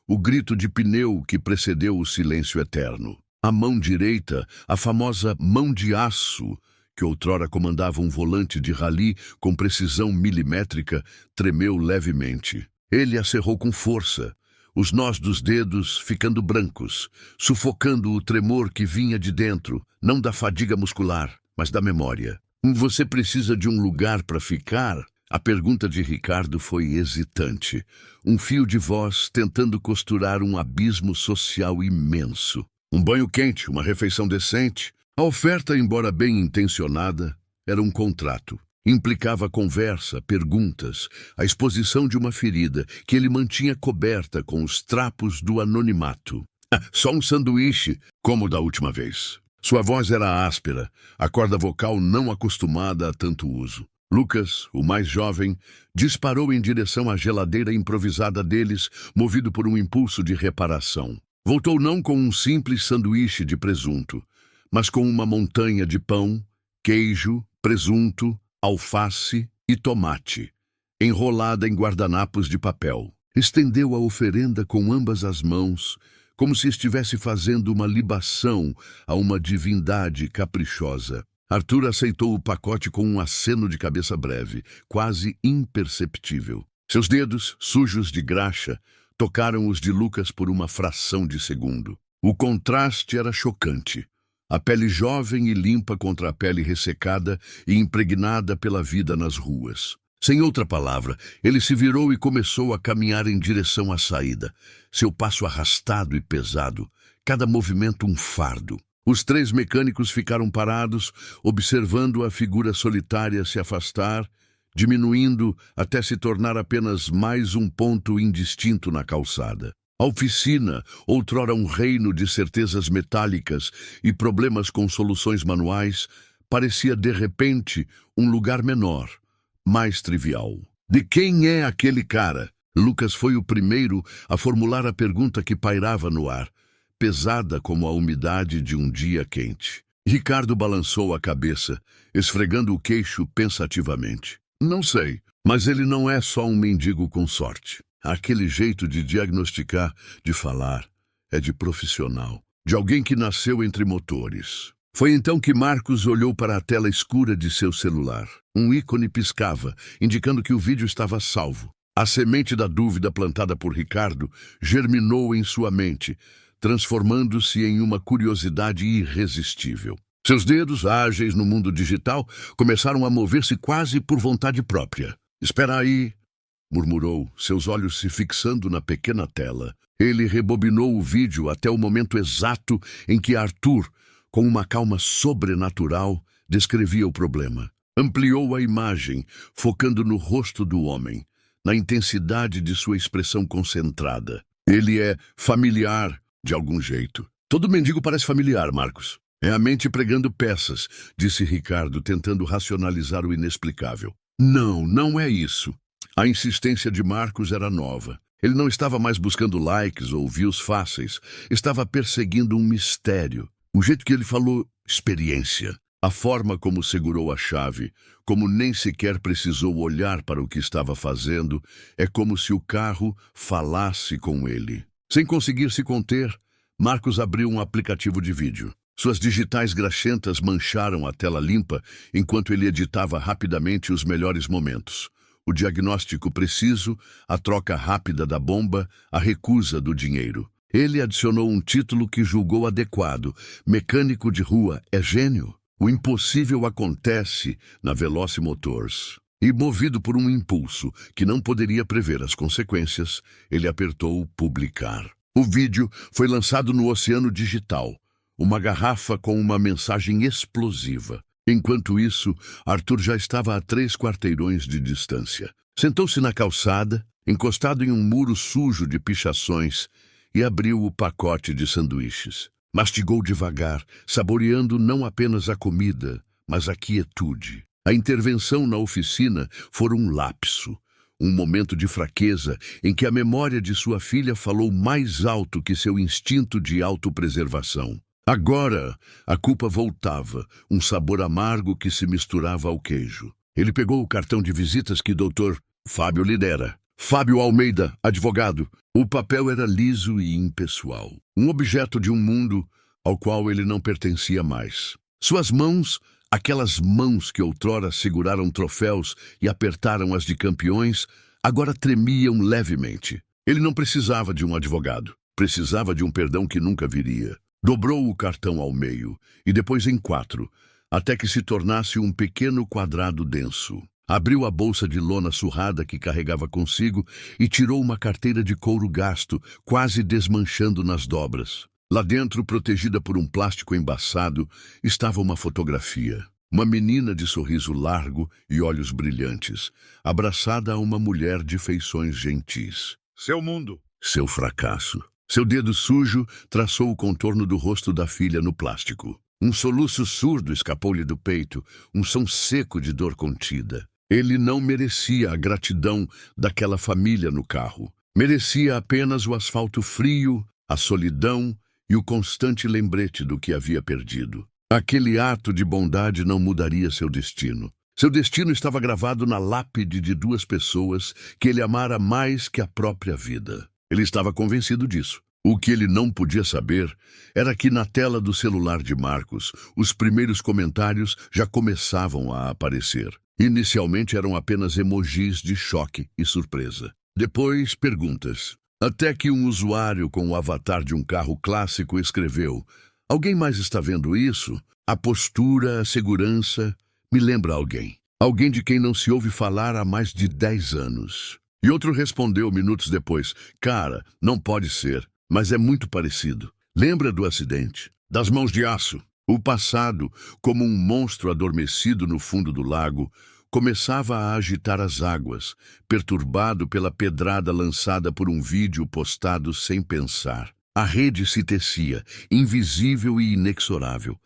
o grito de pneu que precedeu o silêncio eterno. A mão direita, a famosa mão de aço, que outrora comandava um volante de rally com precisão milimétrica, tremeu levemente. Ele a cerrou com força, os nós dos dedos ficando brancos, sufocando o tremor que vinha de dentro, não da fadiga muscular, mas da memória. Você precisa de um lugar para ficar? A pergunta de Ricardo foi hesitante, um fio de voz tentando costurar um abismo social imenso. Um banho quente, uma refeição decente. A oferta, embora bem intencionada, era um contrato. Implicava conversa, perguntas, a exposição de uma ferida que ele mantinha coberta com os trapos do anonimato. Só um sanduíche, como da última vez. Sua voz era áspera, a corda vocal não acostumada a tanto uso. Lucas, o mais jovem, disparou em direção à geladeira improvisada deles, movido por um impulso de reparação. Voltou não com um simples sanduíche de presunto, mas com uma montanha de pão, queijo, presunto, alface e tomate, enrolada em guardanapos de papel. Estendeu a oferenda com ambas as mãos, como se estivesse fazendo uma libação a uma divindade caprichosa. Arthur aceitou o pacote com um aceno de cabeça breve, quase imperceptível. Seus dedos, sujos de graxa, tocaram os de Lucas por uma fração de segundo. O contraste era chocante. A pele jovem e limpa contra a pele ressecada e impregnada pela vida nas ruas. Sem outra palavra, ele se virou e começou a caminhar em direção à saída. Seu passo arrastado e pesado, cada movimento um fardo. Os três mecânicos ficaram parados, observando a figura solitária se afastar, diminuindo até se tornar apenas mais um ponto indistinto na calçada. A oficina, outrora um reino de certezas metálicas e problemas com soluções manuais, parecia de repente um lugar menor, mais trivial. De quem é aquele cara? Lucas foi o primeiro a formular a pergunta que pairava no ar, pesada como a umidade de um dia quente. Ricardo balançou a cabeça, esfregando o queixo pensativamente. Não sei, mas ele não é só um mendigo com sorte. Aquele jeito de diagnosticar, de falar, é de profissional, de alguém que nasceu entre motores. Foi então que Marcos olhou para a tela escura de seu celular. Um ícone piscava, indicando que o vídeo estava salvo. A semente da dúvida plantada por Ricardo germinou em sua mente, transformando-se em uma curiosidade irresistível. Seus dedos, ágeis no mundo digital, começaram a mover-se quase por vontade própria. "Espera aí", murmurou, seus olhos se fixando na pequena tela. Ele rebobinou o vídeo até o momento exato em que Arthur, com uma calma sobrenatural, descrevia o problema. Ampliou a imagem, focando no rosto do homem, na intensidade de sua expressão concentrada. "Ele é familiar, de algum jeito." "Todo mendigo parece familiar, Marcos." "É a mente pregando peças", disse Ricardo, tentando racionalizar o inexplicável. Não é isso." A insistência de Marcos era nova. Ele não estava mais buscando likes ou views fáceis. Estava perseguindo um mistério. O jeito que ele falou, experiência. A forma como segurou a chave, como nem sequer precisou olhar para o que estava fazendo, é como se o carro falasse com ele. Sem conseguir se conter, Marcos abriu um aplicativo de vídeo. Suas digitais graxentas mancharam a tela limpa enquanto ele editava rapidamente os melhores momentos. O diagnóstico preciso, a troca rápida da bomba, a recusa do dinheiro. Ele adicionou um título que julgou adequado. "Mecânico de rua é gênio." O impossível acontece na Veloci Motors. E movido por um impulso que não poderia prever as consequências, ele apertou publicar. O vídeo foi lançado no oceano digital. Uma garrafa com uma mensagem explosiva. Enquanto isso, Arthur já estava a 3 quarteirões de distância. Sentou-se na calçada, encostado em um muro sujo de pichações, e abriu o pacote de sanduíches. Mastigou devagar, saboreando não apenas a comida, mas a quietude. A intervenção na oficina fora um lapso, um momento de fraqueza em que a memória de sua filha falou mais alto que seu instinto de autopreservação. Agora, a culpa voltava, um sabor amargo que se misturava ao queijo. Ele pegou o cartão de visitas que Dr. Fábio lhe dera. "Fábio Almeida, advogado." O papel era liso e impessoal. Um objeto de um mundo ao qual ele não pertencia mais. Suas mãos, aquelas mãos que outrora seguraram troféus e apertaram as de campeões, agora tremiam levemente. Ele não precisava de um advogado. Precisava de um perdão que nunca viria. Dobrou o cartão ao meio, e depois em 4, até que se tornasse um pequeno quadrado denso. Abriu a bolsa de lona surrada que carregava consigo e tirou uma carteira de couro gasto, quase desmanchando nas dobras. Lá dentro, protegida por um plástico embaçado, estava uma fotografia. Uma menina de sorriso largo e olhos brilhantes, abraçada a uma mulher de feições gentis. Seu mundo. Seu fracasso. Seu dedo sujo traçou o contorno do rosto da filha no plástico. Um soluço surdo escapou-lhe do peito, um som seco de dor contida. Ele não merecia a gratidão daquela família no carro. Merecia apenas o asfalto frio, a solidão e o constante lembrete do que havia perdido. Aquele ato de bondade não mudaria seu destino. Seu destino estava gravado na lápide de 2 pessoas que ele amara mais que a própria vida. Ele estava convencido disso. O que ele não podia saber era que na tela do celular de Marcos, os primeiros comentários já começavam a aparecer. Inicialmente eram apenas emojis de choque e surpresa. Depois, perguntas. Até que um usuário com o avatar de um carro clássico escreveu: "Alguém mais está vendo isso? A postura, a segurança, me lembra alguém. Alguém de quem não se ouve falar há mais de 10 anos." E outro respondeu minutos depois: "Cara, não pode ser, mas é muito parecido. Lembra do acidente? Das mãos de aço?" O passado, como um monstro adormecido no fundo do lago, começava a agitar as águas, perturbado pela pedrada lançada por um vídeo postado sem pensar. A rede se tecia, invisível e inexorável.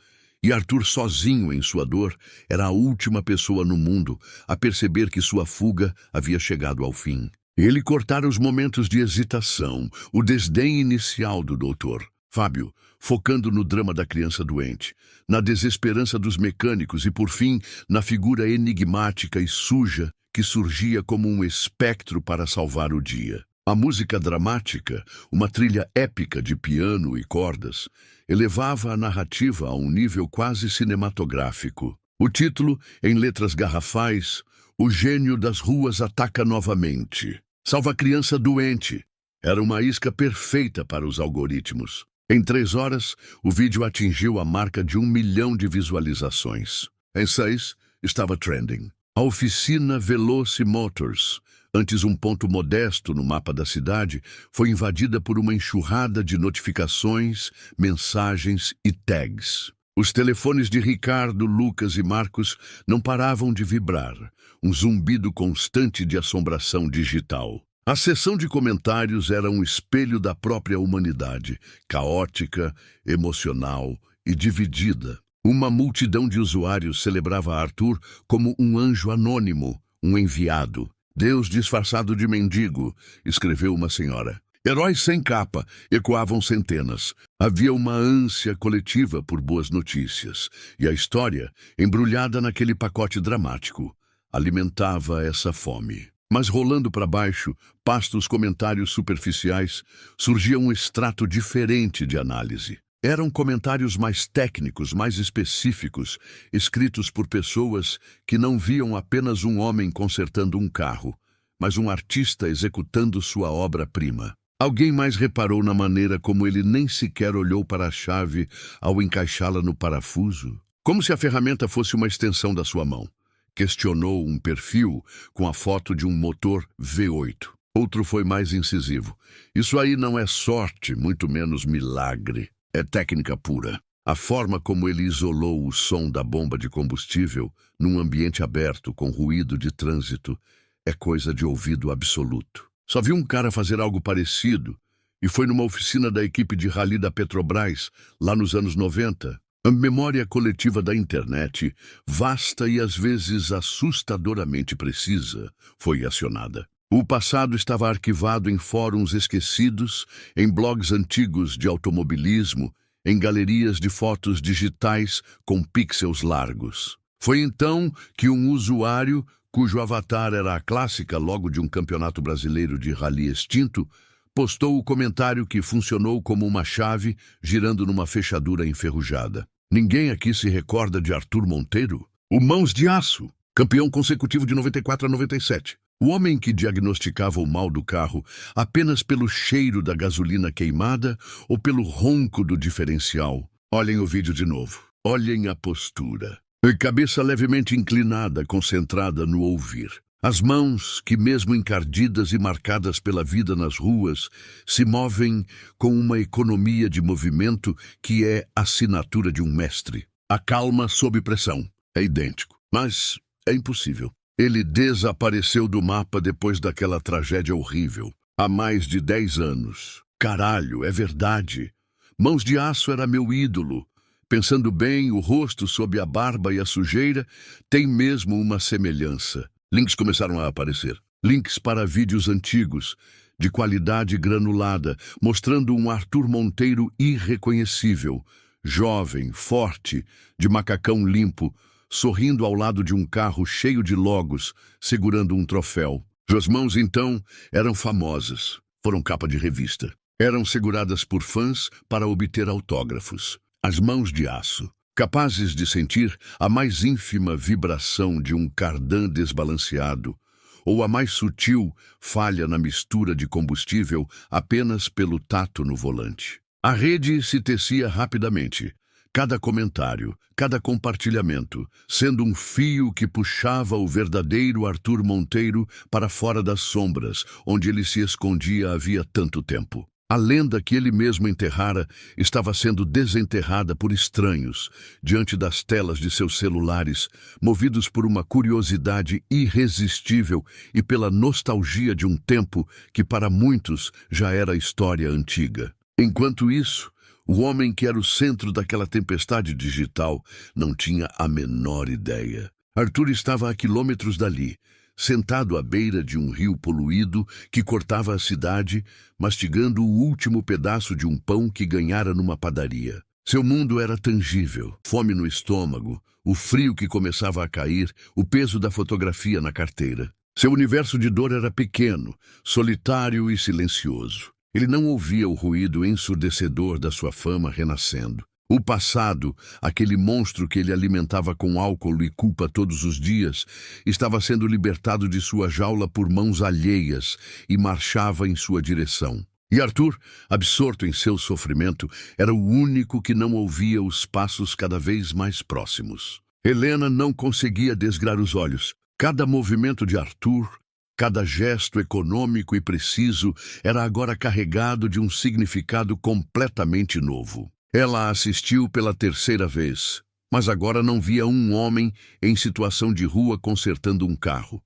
E Arthur, sozinho em sua dor, era a última pessoa no mundo a perceber que sua fuga havia chegado ao fim. Ele cortara os momentos de hesitação, o desdém inicial do doutor Fábio, focando no drama da criança doente, na desesperança dos mecânicos e, por fim, na figura enigmática e suja que surgia como um espectro para salvar o dia. A música dramática, uma trilha épica de piano e cordas, elevava a narrativa a um nível quase cinematográfico. O título, em letras garrafais: "O gênio das ruas ataca novamente. Salva a criança doente." Era uma isca perfeita para os algoritmos. Em 3 horas, o vídeo atingiu a marca de 1 milhão de visualizações. Em 6, estava trending. A oficina Veloci Motors, antes um ponto modesto no mapa da cidade, foi invadida por uma enxurrada de notificações, mensagens e tags. Os telefones de Ricardo, Lucas e Marcos não paravam de vibrar, um zumbido constante de assombração digital. A seção de comentários era um espelho da própria humanidade, caótica, emocional e dividida. Uma multidão de usuários celebrava Arthur como um anjo anônimo, um enviado. "Deus disfarçado de mendigo", escreveu uma senhora. "Heróis sem capa", ecoavam centenas. Havia uma ânsia coletiva por boas notícias, e a história, embrulhada naquele pacote dramático, alimentava essa fome. Mas rolando para baixo, pasta os comentários superficiais, surgia um extrato diferente de análise. Eram comentários mais técnicos, mais específicos, escritos por pessoas que não viam apenas um homem consertando um carro, mas um artista executando sua obra-prima. Alguém mais reparou na maneira como ele nem sequer olhou para a chave ao encaixá-la no parafuso? Como se a ferramenta fosse uma extensão da sua mão. Questionou um perfil com a foto de um motor V8. Outro foi mais incisivo: "Isso aí não é sorte, muito menos milagre. É técnica pura." A forma como ele isolou o som da bomba de combustível num ambiente aberto com ruído de trânsito é coisa de ouvido absoluto. Só vi um cara fazer algo parecido, e foi numa oficina da equipe de rally da Petrobras, lá nos anos 90. A memória coletiva da internet, vasta e às vezes assustadoramente precisa, foi acionada. O passado estava arquivado em fóruns esquecidos, em blogs antigos de automobilismo, em galerias de fotos digitais com pixels largos. Foi então que um usuário, cujo avatar era a clássica logo de um campeonato brasileiro de rally extinto, postou o comentário que funcionou como uma chave girando numa fechadura enferrujada. "Ninguém aqui se recorda de Arthur Monteiro? O Mãos de Aço, campeão consecutivo de 94 a 97. O homem que diagnosticava o mal do carro apenas pelo cheiro da gasolina queimada ou pelo ronco do diferencial." Olhem o vídeo de novo. Olhem a postura. Cabeça levemente inclinada, concentrada no ouvir. As mãos, que mesmo encardidas e marcadas pela vida nas ruas, se movem com uma economia de movimento que é a assinatura de um mestre. A calma sob pressão. É idêntico, mas é impossível. Ele desapareceu do mapa depois daquela tragédia horrível, há mais de 10 anos. Caralho, é verdade. Mãos de Aço era meu ídolo. Pensando bem, o rosto sob a barba e a sujeira tem mesmo uma semelhança. Links começaram a aparecer. Links para vídeos antigos, de qualidade granulada, mostrando um Arthur Monteiro irreconhecível, jovem, forte, de macacão limpo, sorrindo ao lado de um carro cheio de logos, segurando um troféu. Suas mãos, então, eram famosas. Foram capa de revista. Eram seguradas por fãs para obter autógrafos. As mãos de aço, capazes de sentir a mais ínfima vibração de um cardan desbalanceado, ou a mais sutil falha na mistura de combustível apenas pelo tato no volante. A rede se tecia rapidamente, cada comentário, cada compartilhamento, sendo um fio que puxava o verdadeiro Arthur Monteiro para fora das sombras, onde ele se escondia havia tanto tempo. A lenda que ele mesmo enterrara estava sendo desenterrada por estranhos, diante das telas de seus celulares, movidos por uma curiosidade irresistível e pela nostalgia de um tempo que para muitos já era história antiga. Enquanto isso, o homem que era o centro daquela tempestade digital não tinha a menor ideia. Arthur estava a quilômetros dali, sentado à beira de um rio poluído que cortava a cidade, mastigando o último pedaço de um pão que ganhara numa padaria. Seu mundo era tangível, fome no estômago, o frio que começava a cair, o peso da fotografia na carteira. Seu universo de dor era pequeno, solitário e silencioso. Ele não ouvia o ruído ensurdecedor da sua fama renascendo. O passado, aquele monstro que ele alimentava com álcool e culpa todos os dias, estava sendo libertado de sua jaula por mãos alheias e marchava em sua direção. E Arthur, absorto em seu sofrimento, era o único que não ouvia os passos cada vez mais próximos. Helena não conseguia desviar os olhos. Cada movimento de Arthur, cada gesto econômico e preciso, era agora carregado de um significado completamente novo. Ela assistiu pela terceira vez, mas agora não via um homem em situação de rua consertando um carro.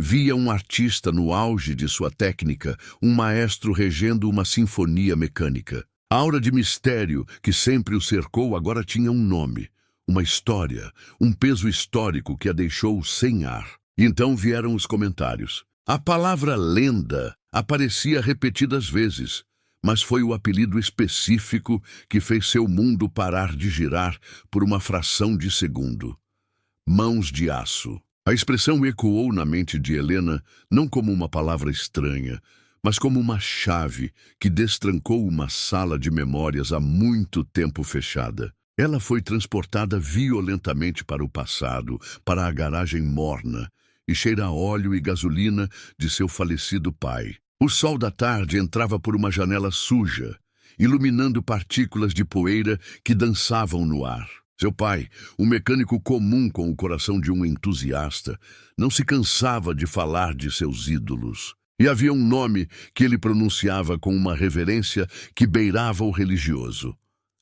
Via um artista no auge de sua técnica, um maestro regendo uma sinfonia mecânica. A aura de mistério que sempre o cercou agora tinha um nome, uma história, um peso histórico que a deixou sem ar. E então vieram os comentários. A palavra lenda aparecia repetidas vezes, mas foi o apelido específico que fez seu mundo parar de girar por uma fração de segundo. Mãos de aço. A expressão ecoou na mente de Helena não como uma palavra estranha, mas como uma chave que destrancou uma sala de memórias há muito tempo fechada. Ela foi transportada violentamente para o passado, para a garagem morna e cheira a óleo e gasolina de seu falecido pai. O sol da tarde entrava por uma janela suja, iluminando partículas de poeira que dançavam no ar. Seu pai, um mecânico comum com o coração de um entusiasta, não se cansava de falar de seus ídolos. E havia um nome que ele pronunciava com uma reverência que beirava o religioso: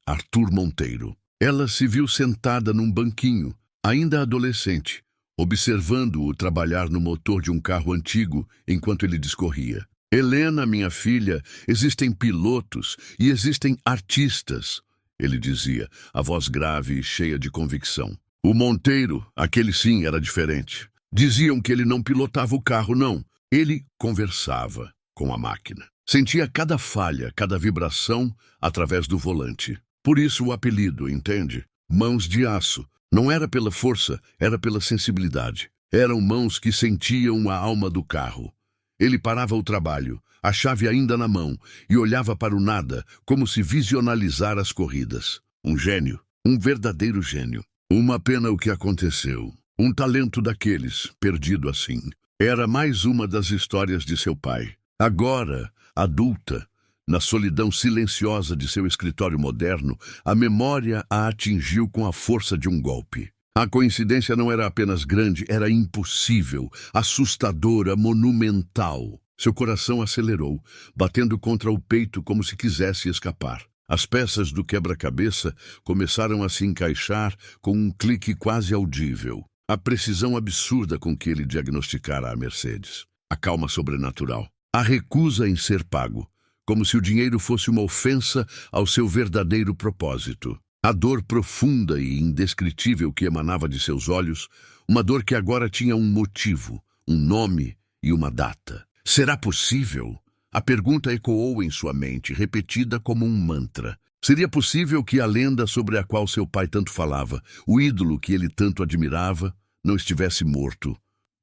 Arthur Monteiro. Ela se viu sentada num banquinho, ainda adolescente, observando-o trabalhar no motor de um carro antigo enquanto ele discorria. Helena, minha filha, existem pilotos e existem artistas, ele dizia, a voz grave e cheia de convicção. O Monteiro, aquele sim, era diferente. Diziam que ele não pilotava o carro, não. Ele conversava com a máquina. Sentia cada falha, cada vibração através do volante. Por isso o apelido, entende? Mãos de aço. Não era pela força, era pela sensibilidade. Eram mãos que sentiam a alma do carro. Ele parava o trabalho, a chave ainda na mão, e olhava para o nada, como se visionalizar as corridas. Um gênio, um verdadeiro gênio. Uma pena o que aconteceu. Um talento daqueles, perdido assim. Era mais uma das histórias de seu pai. Agora, adulta, na solidão silenciosa de seu escritório moderno, a memória a atingiu com a força de um golpe. A coincidência não era apenas grande, era impossível, assustadora, monumental. Seu coração acelerou, batendo contra o peito como se quisesse escapar. As peças do quebra-cabeça começaram a se encaixar com um clique quase audível. A precisão absurda com que ele diagnosticara a Mercedes. A calma sobrenatural. A recusa em ser pago, como se o dinheiro fosse uma ofensa ao seu verdadeiro propósito. A dor profunda e indescritível que emanava de seus olhos, uma dor que agora tinha um motivo, um nome e uma data. Será possível? A pergunta ecoou em sua mente, repetida como um mantra. Seria possível que a lenda sobre a qual seu pai tanto falava, o ídolo que ele tanto admirava, não estivesse morto,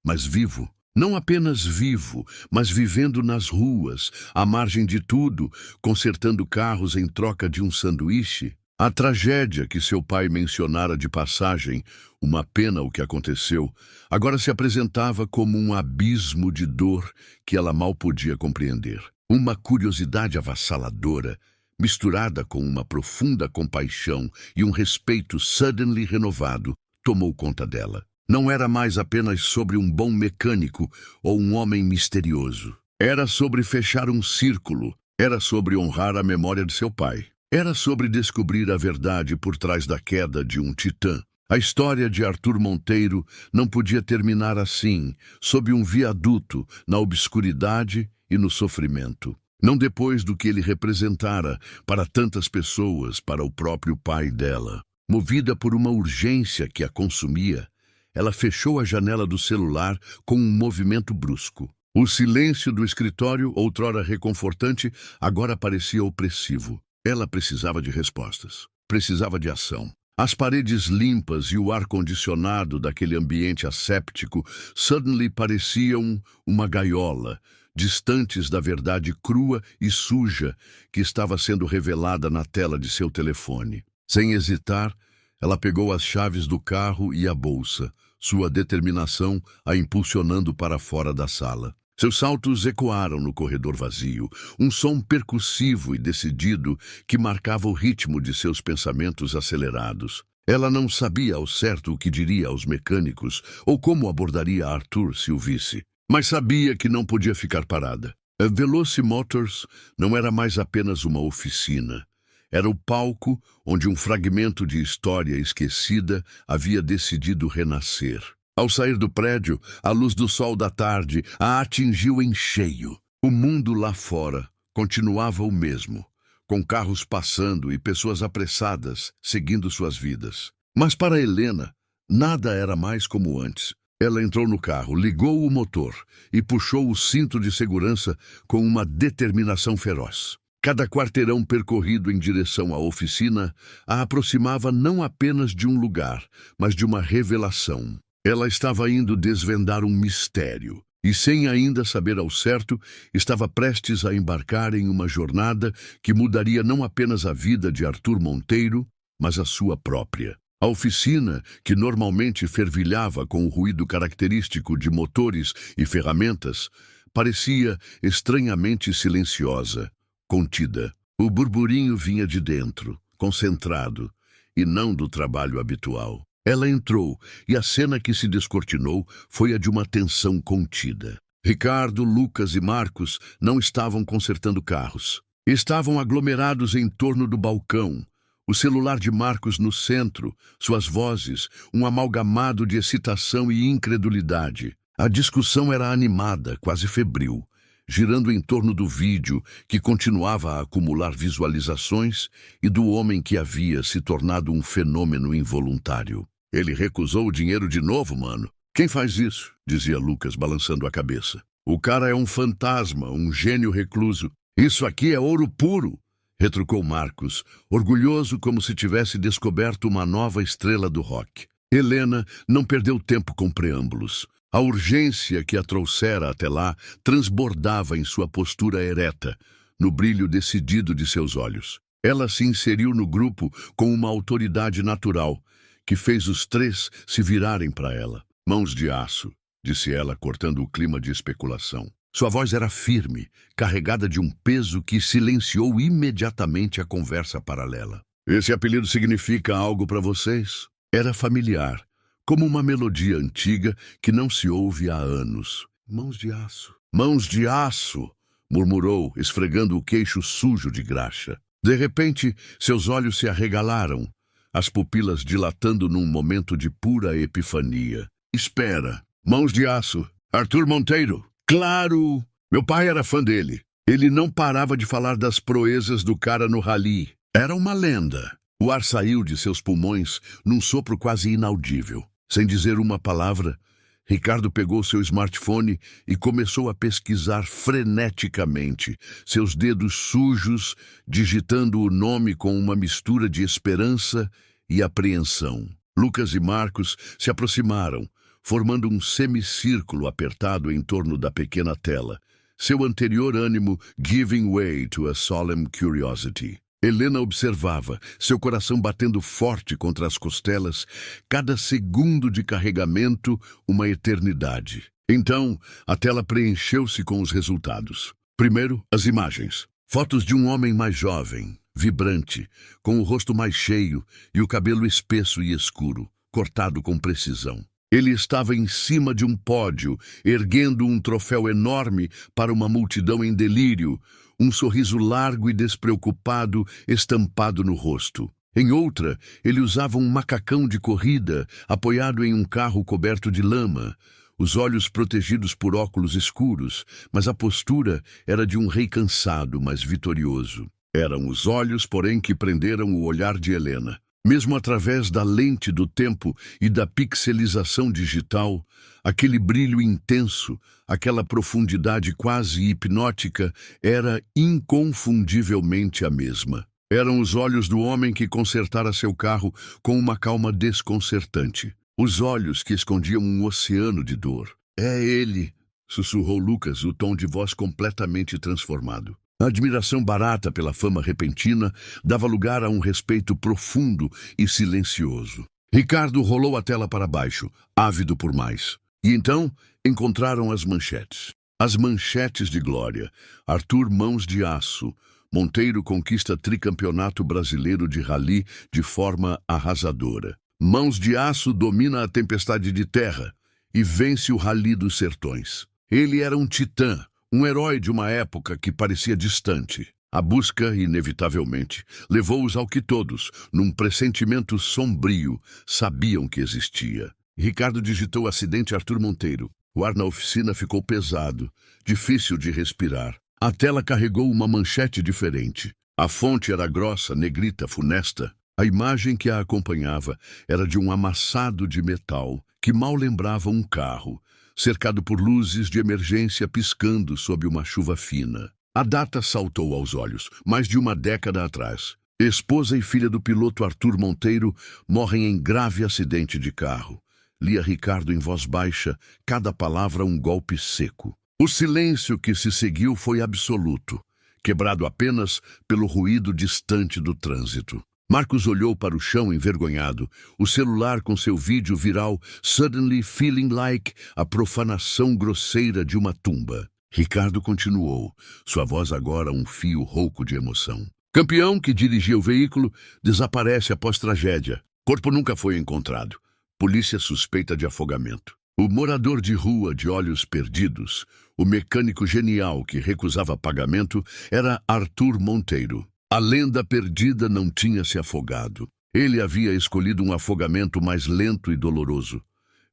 mas vivo? Não apenas vivo, mas vivendo nas ruas, à margem de tudo, consertando carros em troca de um sanduíche. A tragédia que seu pai mencionara de passagem, uma pena o que aconteceu, agora se apresentava como um abismo de dor que ela mal podia compreender. Uma curiosidade avassaladora, misturada com uma profunda compaixão e um respeito suddenly renovado, tomou conta dela. Não era mais apenas sobre um bom mecânico ou um homem misterioso. Era sobre fechar um círculo. Era sobre honrar a memória de seu pai. Era sobre descobrir a verdade por trás da queda de um titã. A história de Arthur Monteiro não podia terminar assim, sob um viaduto, na obscuridade e no sofrimento. Não depois do que ele representara para tantas pessoas, para o próprio pai dela. Movida por uma urgência que a consumia, ela fechou a janela do celular com um movimento brusco. O silêncio do escritório, outrora reconfortante, agora parecia opressivo. Ela precisava de respostas. Precisava de ação. As paredes limpas e o ar-condicionado daquele ambiente asséptico suddenly pareciam uma gaiola, distantes da verdade crua e suja que estava sendo revelada na tela de seu telefone. Sem hesitar, ela pegou as chaves do carro e a bolsa, sua determinação a impulsionando para fora da sala. Seus saltos ecoaram no corredor vazio, um som percussivo e decidido que marcava o ritmo de seus pensamentos acelerados. Ela não sabia ao certo o que diria aos mecânicos ou como abordaria Arthur se o visse, mas sabia que não podia ficar parada. A Veloci Motors não era mais apenas uma oficina. Era o palco onde um fragmento de história esquecida havia decidido renascer. Ao sair do prédio, a luz do sol da tarde a atingiu em cheio. O mundo lá fora continuava o mesmo, com carros passando e pessoas apressadas, seguindo suas vidas. Mas para Helena, nada era mais como antes. Ela entrou no carro, ligou o motor e puxou o cinto de segurança com uma determinação feroz. Cada quarteirão percorrido em direção à oficina a aproximava não apenas de um lugar, mas de uma revelação. Ela estava indo desvendar um mistério, e sem ainda saber ao certo, estava prestes a embarcar em uma jornada que mudaria não apenas a vida de Arthur Monteiro, mas a sua própria. A oficina, que normalmente fervilhava com o ruído característico de motores e ferramentas, parecia estranhamente silenciosa, contida. O burburinho vinha de dentro, concentrado, e não do trabalho habitual. Ela entrou, e a cena que se descortinou foi a de uma tensão contida. Ricardo, Lucas e Marcos não estavam consertando carros. Estavam aglomerados em torno do balcão, o celular de Marcos no centro, suas vozes, um amalgamado de excitação e incredulidade. A discussão era animada, quase febril, girando em torno do vídeo que continuava a acumular visualizações e do homem que havia se tornado um fenômeno involuntário. Ele recusou o dinheiro de novo, mano. Quem faz isso? Dizia Lucas, balançando a cabeça. O cara é um fantasma, um gênio recluso. Isso aqui é ouro puro, retrucou Marcos, orgulhoso como se tivesse descoberto uma nova estrela do rock. Helena não perdeu tempo com preâmbulos. A urgência que a trouxera até lá transbordava em sua postura ereta, no brilho decidido de seus olhos. Ela se inseriu no grupo com uma autoridade natural, que fez os três se virarem para ela. Mãos de aço, disse ela, cortando o clima de especulação. Sua voz era firme, carregada de um peso que silenciou imediatamente a conversa paralela. Esse apelido significa algo para vocês? Era familiar, como uma melodia antiga que não se ouve há anos. Mãos de aço. Mãos de aço, murmurou, esfregando o queixo sujo de graxa. De repente, seus olhos se arregalaram, as pupilas dilatando num momento de pura epifania. Espera, Mãos de Aço, Arthur Monteiro. Claro! Meu pai era fã dele. Ele não parava de falar das proezas do cara no rally. Era uma lenda. O ar saiu de seus pulmões num sopro quase inaudível. Sem dizer uma palavra, Ricardo pegou seu smartphone e começou a pesquisar freneticamente, seus dedos sujos, digitando o nome com uma mistura de esperança e apreensão. Lucas e Marcos se aproximaram, formando um semicírculo apertado em torno da pequena tela, seu anterior ânimo giving way to a solemn curiosity. Helena observava, seu coração batendo forte contra as costelas, cada segundo de carregamento uma eternidade. Então, a tela preencheu-se com os resultados. Primeiro, as imagens. Fotos de um homem mais jovem, vibrante, com o rosto mais cheio e o cabelo espesso e escuro, cortado com precisão. Ele estava em cima de um pódio, erguendo um troféu enorme para uma multidão em delírio, um sorriso largo e despreocupado estampado no rosto. Em outra, ele usava um macacão de corrida, apoiado em um carro coberto de lama, os olhos protegidos por óculos escuros, mas a postura era de um rei cansado, mas vitorioso. Eram os olhos, porém, que prenderam o olhar de Helena. Mesmo através da lente do tempo e da pixelização digital, aquele brilho intenso, aquela profundidade quase hipnótica, era inconfundivelmente a mesma. Eram os olhos do homem que consertara seu carro com uma calma desconcertante. Os olhos que escondiam um oceano de dor. "É ele", sussurrou Lucas, o tom de voz completamente transformado. A admiração barata pela fama repentina dava lugar a um respeito profundo e silencioso. Ricardo rolou a tela para baixo, ávido por mais. E então encontraram as manchetes. As manchetes de glória. Arthur Mãos de Aço. Monteiro conquista tricampeonato brasileiro de rally de forma arrasadora. Mãos de Aço domina a tempestade de terra e vence o rally dos sertões. Ele era um titã. Um herói de uma época que parecia distante. A busca, inevitavelmente, levou-os ao que todos, num pressentimento sombrio, sabiam que existia. Ricardo digitou acidente Arthur Monteiro. O ar na oficina ficou pesado, difícil de respirar. A tela carregou uma manchete diferente. A fonte era grossa, negrita, funesta. A imagem que a acompanhava era de um amassado de metal que mal lembrava um carro, cercado por luzes de emergência piscando sob uma chuva fina. A data saltou aos olhos, mais de uma década atrás. Esposa e filha do piloto Arthur Monteiro morrem em grave acidente de carro. Lia Ricardo em voz baixa, cada palavra um golpe seco. O silêncio que se seguiu foi absoluto, quebrado apenas pelo ruído distante do trânsito. Marcos olhou para o chão envergonhado, o celular com seu vídeo viral "Suddenly Feeling Like" a profanação grosseira de uma tumba. Ricardo continuou, sua voz agora um fio rouco de emoção. Campeão que dirigia o veículo desaparece após tragédia. Corpo nunca foi encontrado. Polícia suspeita de afogamento. O morador de rua de olhos perdidos, o mecânico genial que recusava pagamento, era Arthur Monteiro. A lenda perdida não tinha se afogado. Ele havia escolhido um afogamento mais lento e doloroso.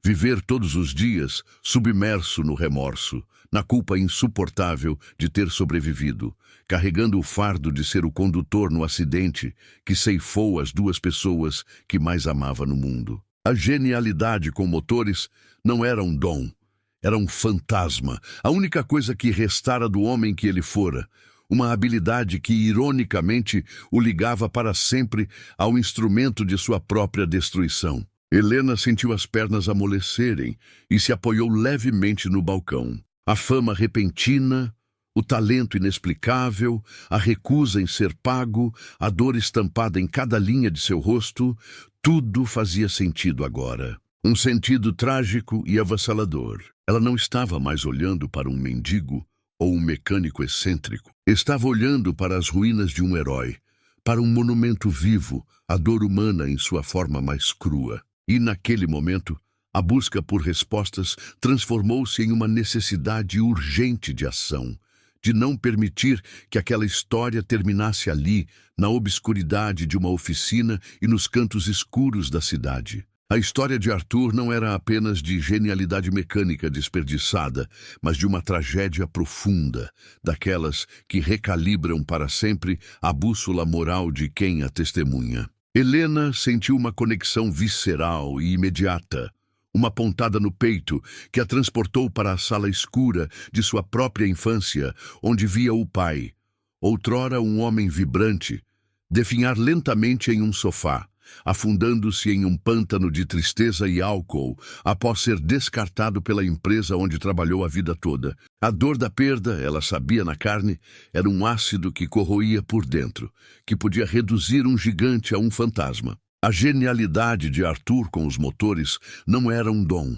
Viver todos os dias submerso no remorso, na culpa insuportável de ter sobrevivido, carregando o fardo de ser o condutor no acidente que ceifou as duas pessoas que mais amava no mundo. A genialidade com motores não era um dom, era um fantasma, a única coisa que restara do homem que ele fora. Uma habilidade que, ironicamente, o ligava para sempre ao instrumento de sua própria destruição. Helena sentiu as pernas amolecerem e se apoiou levemente no balcão. A fama repentina, o talento inexplicável, a recusa em ser pago, a dor estampada em cada linha de seu rosto, tudo fazia sentido agora. Um sentido trágico e avassalador. Ela não estava mais olhando para um mendigo ou um mecânico excêntrico. Estava olhando para as ruínas de um herói, para um monumento vivo, a dor humana em sua forma mais crua. E naquele momento, a busca por respostas transformou-se em uma necessidade urgente de ação, de não permitir que aquela história terminasse ali, na obscuridade de uma oficina e nos cantos escuros da cidade. A história de Arthur não era apenas de genialidade mecânica desperdiçada, mas de uma tragédia profunda, daquelas que recalibram para sempre a bússola moral de quem a testemunha. Helena sentiu uma conexão visceral e imediata, uma pontada no peito que a transportou para a sala escura de sua própria infância, onde via o pai, outrora um homem vibrante, definhar lentamente em um sofá, afundando-se em um pântano de tristeza e álcool após ser descartado pela empresa onde trabalhou a vida toda. A dor da perda, ela sabia na carne, era um ácido que corroía por dentro, que podia reduzir um gigante a um fantasma. A genialidade de Arthur com os motores não era um dom.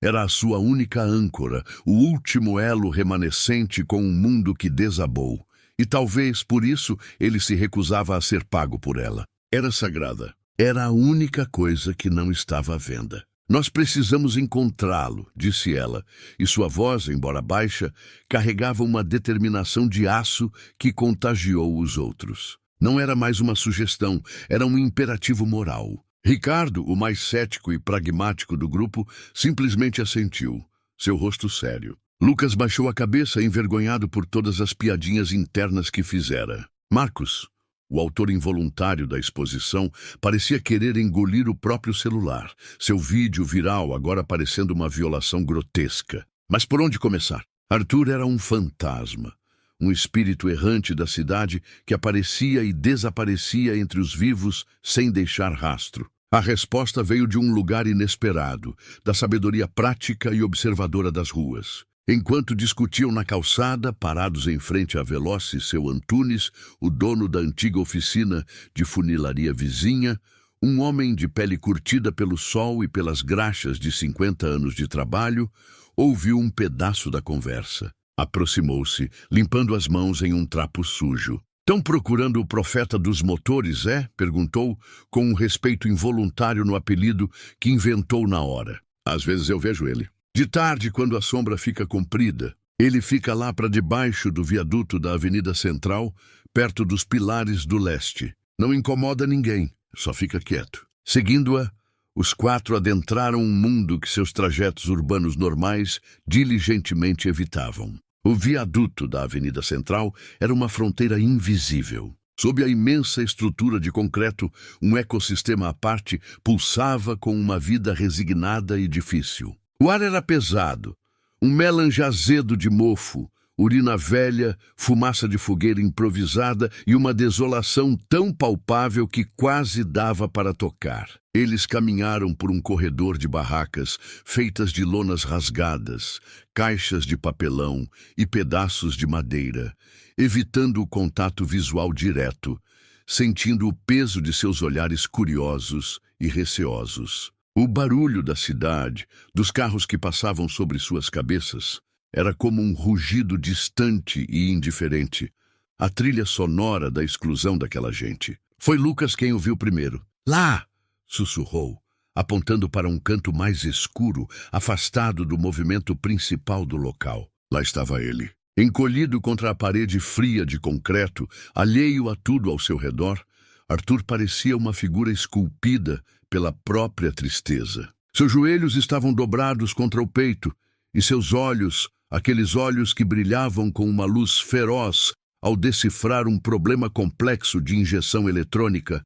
Era a sua única âncora, o último elo remanescente com um mundo que desabou. E talvez, por isso, ele se recusava a ser pago por ela. Era sagrada. Era a única coisa que não estava à venda. Nós precisamos encontrá-lo, disse ela, e sua voz, embora baixa, carregava uma determinação de aço que contagiou os outros. Não era mais uma sugestão, era um imperativo moral. Ricardo, o mais cético e pragmático do grupo, simplesmente assentiu, seu rosto sério. Lucas baixou a cabeça, envergonhado por todas as piadinhas internas que fizera. Marcos, o autor involuntário da exposição, parecia querer engolir o próprio celular, seu vídeo viral agora parecendo uma violação grotesca. Mas por onde começar? Arthur era um fantasma, um espírito errante da cidade que aparecia e desaparecia entre os vivos sem deixar rastro. A resposta veio de um lugar inesperado, da sabedoria prática e observadora das ruas. Enquanto discutiam na calçada, parados em frente à Veloce, seu Antunes, o dono da antiga oficina de funilaria vizinha, um homem de pele curtida pelo sol e pelas graxas de 50 anos de trabalho, ouviu um pedaço da conversa. Aproximou-se, limpando as mãos em um trapo sujo. "Estão procurando o profeta dos motores, é?" perguntou, com um respeito involuntário no apelido que inventou na hora. "Às vezes eu vejo ele. De tarde, quando a sombra fica comprida, ele fica lá para debaixo do viaduto da Avenida Central, perto dos Pilares do Leste. Não incomoda ninguém, só fica quieto." Seguindo-a, os quatro adentraram um mundo que seus trajetos urbanos normais diligentemente evitavam. O viaduto da Avenida Central era uma fronteira invisível. Sob a imensa estrutura de concreto, um ecossistema à parte pulsava com uma vida resignada e difícil. O ar era pesado, um melange azedo de mofo, urina velha, fumaça de fogueira improvisada e uma desolação tão palpável que quase dava para tocar. Eles caminharam por um corredor de barracas feitas de lonas rasgadas, caixas de papelão e pedaços de madeira, evitando o contato visual direto, sentindo o peso de seus olhares curiosos e receosos. O barulho da cidade, dos carros que passavam sobre suas cabeças, era como um rugido distante e indiferente, a trilha sonora da exclusão daquela gente. Foi Lucas quem o viu primeiro. "Lá!" sussurrou, apontando para um canto mais escuro, afastado do movimento principal do local. Lá estava ele, encolhido contra a parede fria de concreto, alheio a tudo ao seu redor. Arthur parecia uma figura esculpida pela própria tristeza. Seus joelhos estavam dobrados contra o peito, e seus olhos, aqueles olhos que brilhavam com uma luz feroz ao decifrar um problema complexo de injeção eletrônica,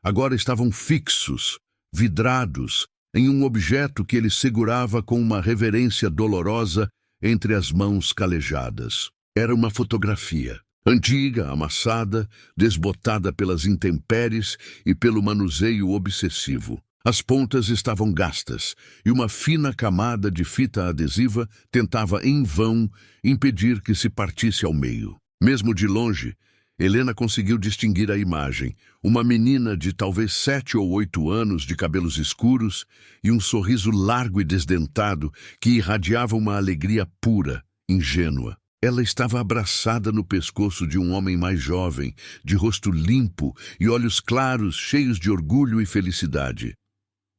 agora estavam fixos, vidrados, em um objeto que ele segurava com uma reverência dolorosa entre as mãos calejadas. Era uma fotografia. Antiga, amassada, desbotada pelas intempéries e pelo manuseio obsessivo. As pontas estavam gastas, e uma fina camada de fita adesiva tentava em vão impedir que se partisse ao meio. Mesmo de longe, Helena conseguiu distinguir a imagem, uma menina de talvez 7 ou 8 anos, de cabelos escuros e um sorriso largo e desdentado que irradiava uma alegria pura, ingênua. Ela estava abraçada no pescoço de um homem mais jovem, de rosto limpo e olhos claros, cheios de orgulho e felicidade.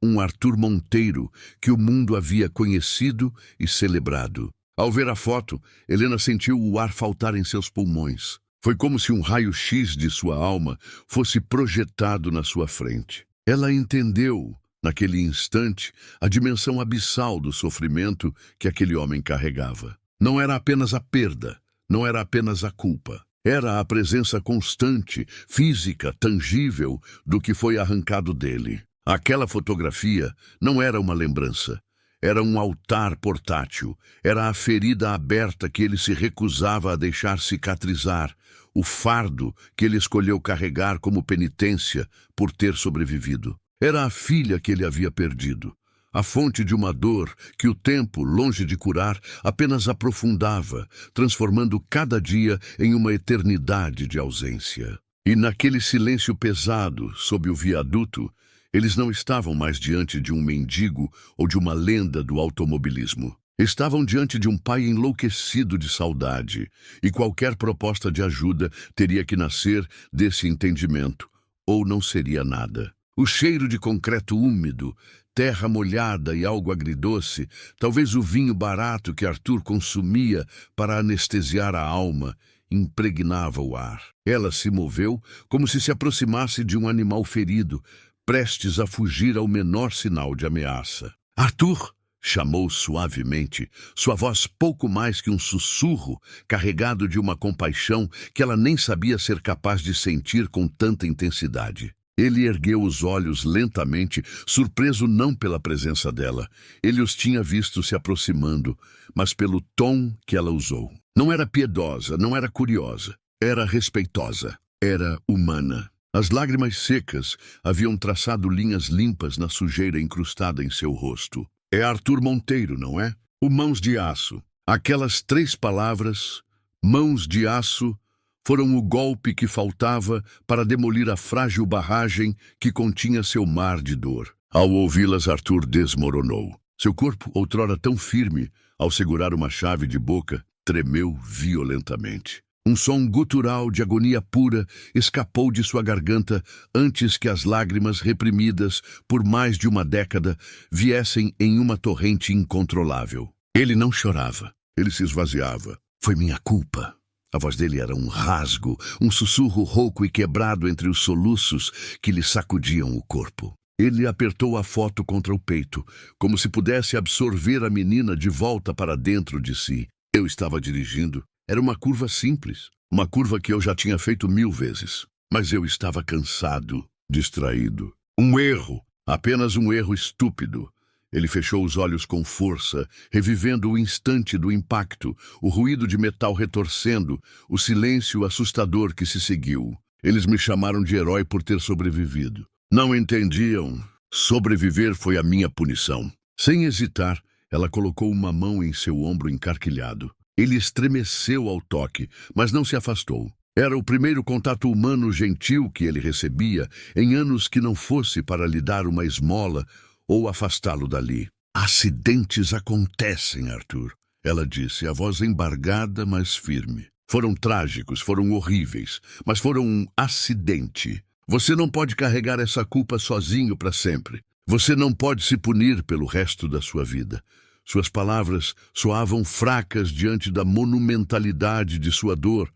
Um Arthur Monteiro que o mundo havia conhecido e celebrado. Ao ver a foto, Helena sentiu o ar faltar em seus pulmões. Foi como se um raio-x de sua alma fosse projetado na sua frente. Ela entendeu, naquele instante, a dimensão abissal do sofrimento que aquele homem carregava. Não era apenas a perda, não era apenas a culpa. Era a presença constante, física, tangível, do que foi arrancado dele. Aquela fotografia não era uma lembrança. Era um altar portátil. Era a ferida aberta que ele se recusava a deixar cicatrizar. O fardo que ele escolheu carregar como penitência por ter sobrevivido. Era a filha que ele havia perdido. A fonte de uma dor que o tempo, longe de curar, apenas aprofundava, transformando cada dia em uma eternidade de ausência. E naquele silêncio pesado, sob o viaduto, eles não estavam mais diante de um mendigo ou de uma lenda do automobilismo. Estavam diante de um pai enlouquecido de saudade, e qualquer proposta de ajuda teria que nascer desse entendimento, ou não seria nada. O cheiro de concreto úmido, terra molhada e algo agridoce, talvez o vinho barato que Arthur consumia para anestesiar a alma, impregnava o ar. Ela se moveu como se aproximasse de um animal ferido, prestes a fugir ao menor sinal de ameaça. "Arthur!" chamou suavemente, sua voz pouco mais que um sussurro, carregado de uma compaixão que ela nem sabia ser capaz de sentir com tanta intensidade. Ele ergueu os olhos lentamente, surpreso não pela presença dela. Ele os tinha visto se aproximando, mas pelo tom que ela usou. Não era piedosa, não era curiosa. Era respeitosa. Era humana. As lágrimas secas haviam traçado linhas limpas na sujeira incrustada em seu rosto. "É Arthur Monteiro, não é? O Mãos de Aço." Aquelas 3 palavras, mãos de aço, foram o golpe que faltava para demolir a frágil barragem que continha seu mar de dor. Ao ouvi-las, Arthur desmoronou. Seu corpo, outrora tão firme, ao segurar uma chave de boca, tremeu violentamente. Um som gutural de agonia pura escapou de sua garganta antes que as lágrimas reprimidas por mais de uma década viessem em uma torrente incontrolável. Ele não chorava, ele se esvaziava. "Foi minha culpa." A voz dele era um rasgo, um sussurro rouco e quebrado entre os soluços que lhe sacudiam o corpo. Ele apertou a foto contra o peito, como se pudesse absorver a menina de volta para dentro de si. Eu estava dirigindo. Era uma curva simples, uma curva que eu já tinha feito 1000 vezes. Mas eu estava cansado, distraído. Um erro, apenas um erro estúpido. Ele fechou os olhos com força, revivendo o instante do impacto, o ruído de metal retorcendo, o silêncio assustador que se seguiu. Eles me chamaram de herói por ter sobrevivido. Não entendiam. Sobreviver foi a minha punição. Sem hesitar, ela colocou uma mão em seu ombro encarquilhado. Ele estremeceu ao toque, mas não se afastou. Era o primeiro contato humano gentil que ele recebia em anos que não fosse para lhe dar uma esmola ou afastá-lo dali. "Acidentes acontecem, Arthur," ela disse, a voz embargada, mas firme. "Foram trágicos, foram horríveis, mas foram um acidente. Você não pode carregar essa culpa sozinho para sempre. Você não pode se punir pelo resto da sua vida." Suas palavras soavam fracas diante da monumentalidade de sua dor,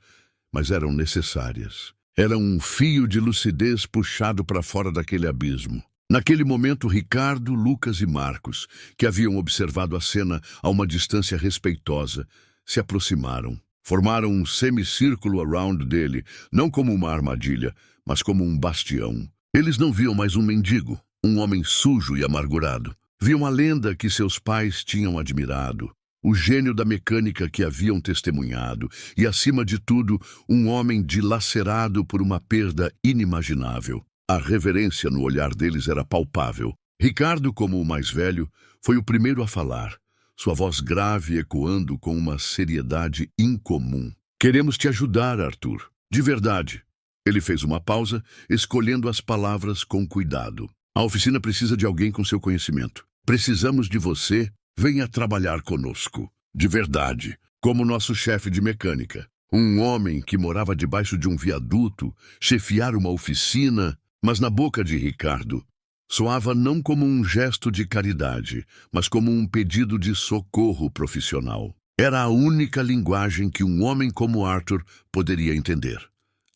mas eram necessárias. Era um fio de lucidez puxado para fora daquele abismo. Naquele momento, Ricardo, Lucas e Marcos, que haviam observado a cena a uma distância respeitosa, se aproximaram. Formaram um semicírculo around dele, não como uma armadilha, mas como um bastião. Eles não viam mais um mendigo, um homem sujo e amargurado. Viam a lenda que seus pais tinham admirado, o gênio da mecânica que haviam testemunhado e, acima de tudo, um homem dilacerado por uma perda inimaginável. A reverência no olhar deles era palpável. Ricardo, como o mais velho, foi o primeiro a falar, sua voz grave ecoando com uma seriedade incomum. "Queremos te ajudar, Arthur. De verdade." Ele fez uma pausa, escolhendo as palavras com cuidado. "A oficina precisa de alguém com seu conhecimento. Precisamos de você. Venha trabalhar conosco. De verdade. Como nosso chefe de mecânica. Um homem que morava debaixo de um viaduto, chefiar uma oficina." Mas na boca de Ricardo, soava não como um gesto de caridade, mas como um pedido de socorro profissional. Era a única linguagem que um homem como Arthur poderia entender.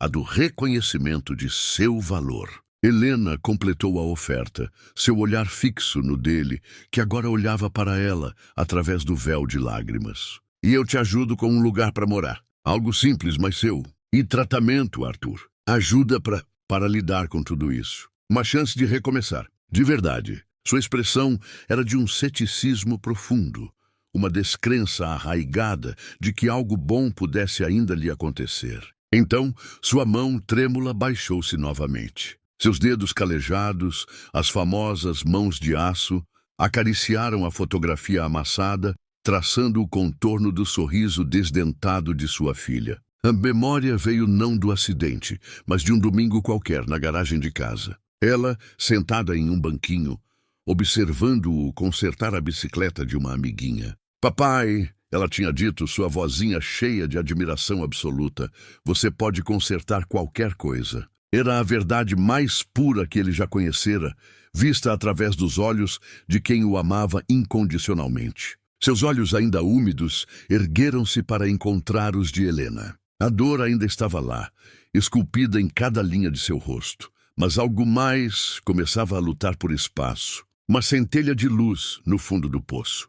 A do reconhecimento de seu valor. Helena completou a oferta, seu olhar fixo no dele, que agora olhava para ela através do véu de lágrimas. "E eu te ajudo com um lugar para morar. Algo simples, mas seu. E tratamento, Arthur. Ajuda para lidar com tudo isso. Uma chance de recomeçar. De verdade." Sua expressão era de um ceticismo profundo, uma descrença arraigada de que algo bom pudesse ainda lhe acontecer. Então, sua mão trêmula baixou-se novamente. Seus dedos calejados, as famosas mãos de aço, acariciaram a fotografia amassada, traçando o contorno do sorriso desdentado de sua filha. A memória veio não do acidente, mas de um domingo qualquer na garagem de casa. Ela, sentada em um banquinho, observando-o consertar a bicicleta de uma amiguinha. Papai, ela tinha dito, sua vozinha cheia de admiração absoluta, você pode consertar qualquer coisa. Era a verdade mais pura que ele já conhecera, vista através dos olhos de quem o amava incondicionalmente. Seus olhos ainda úmidos ergueram-se para encontrar os de Helena. A dor ainda estava lá, esculpida em cada linha de seu rosto. Mas algo mais começava a lutar por espaço. Uma centelha de luz no fundo do poço.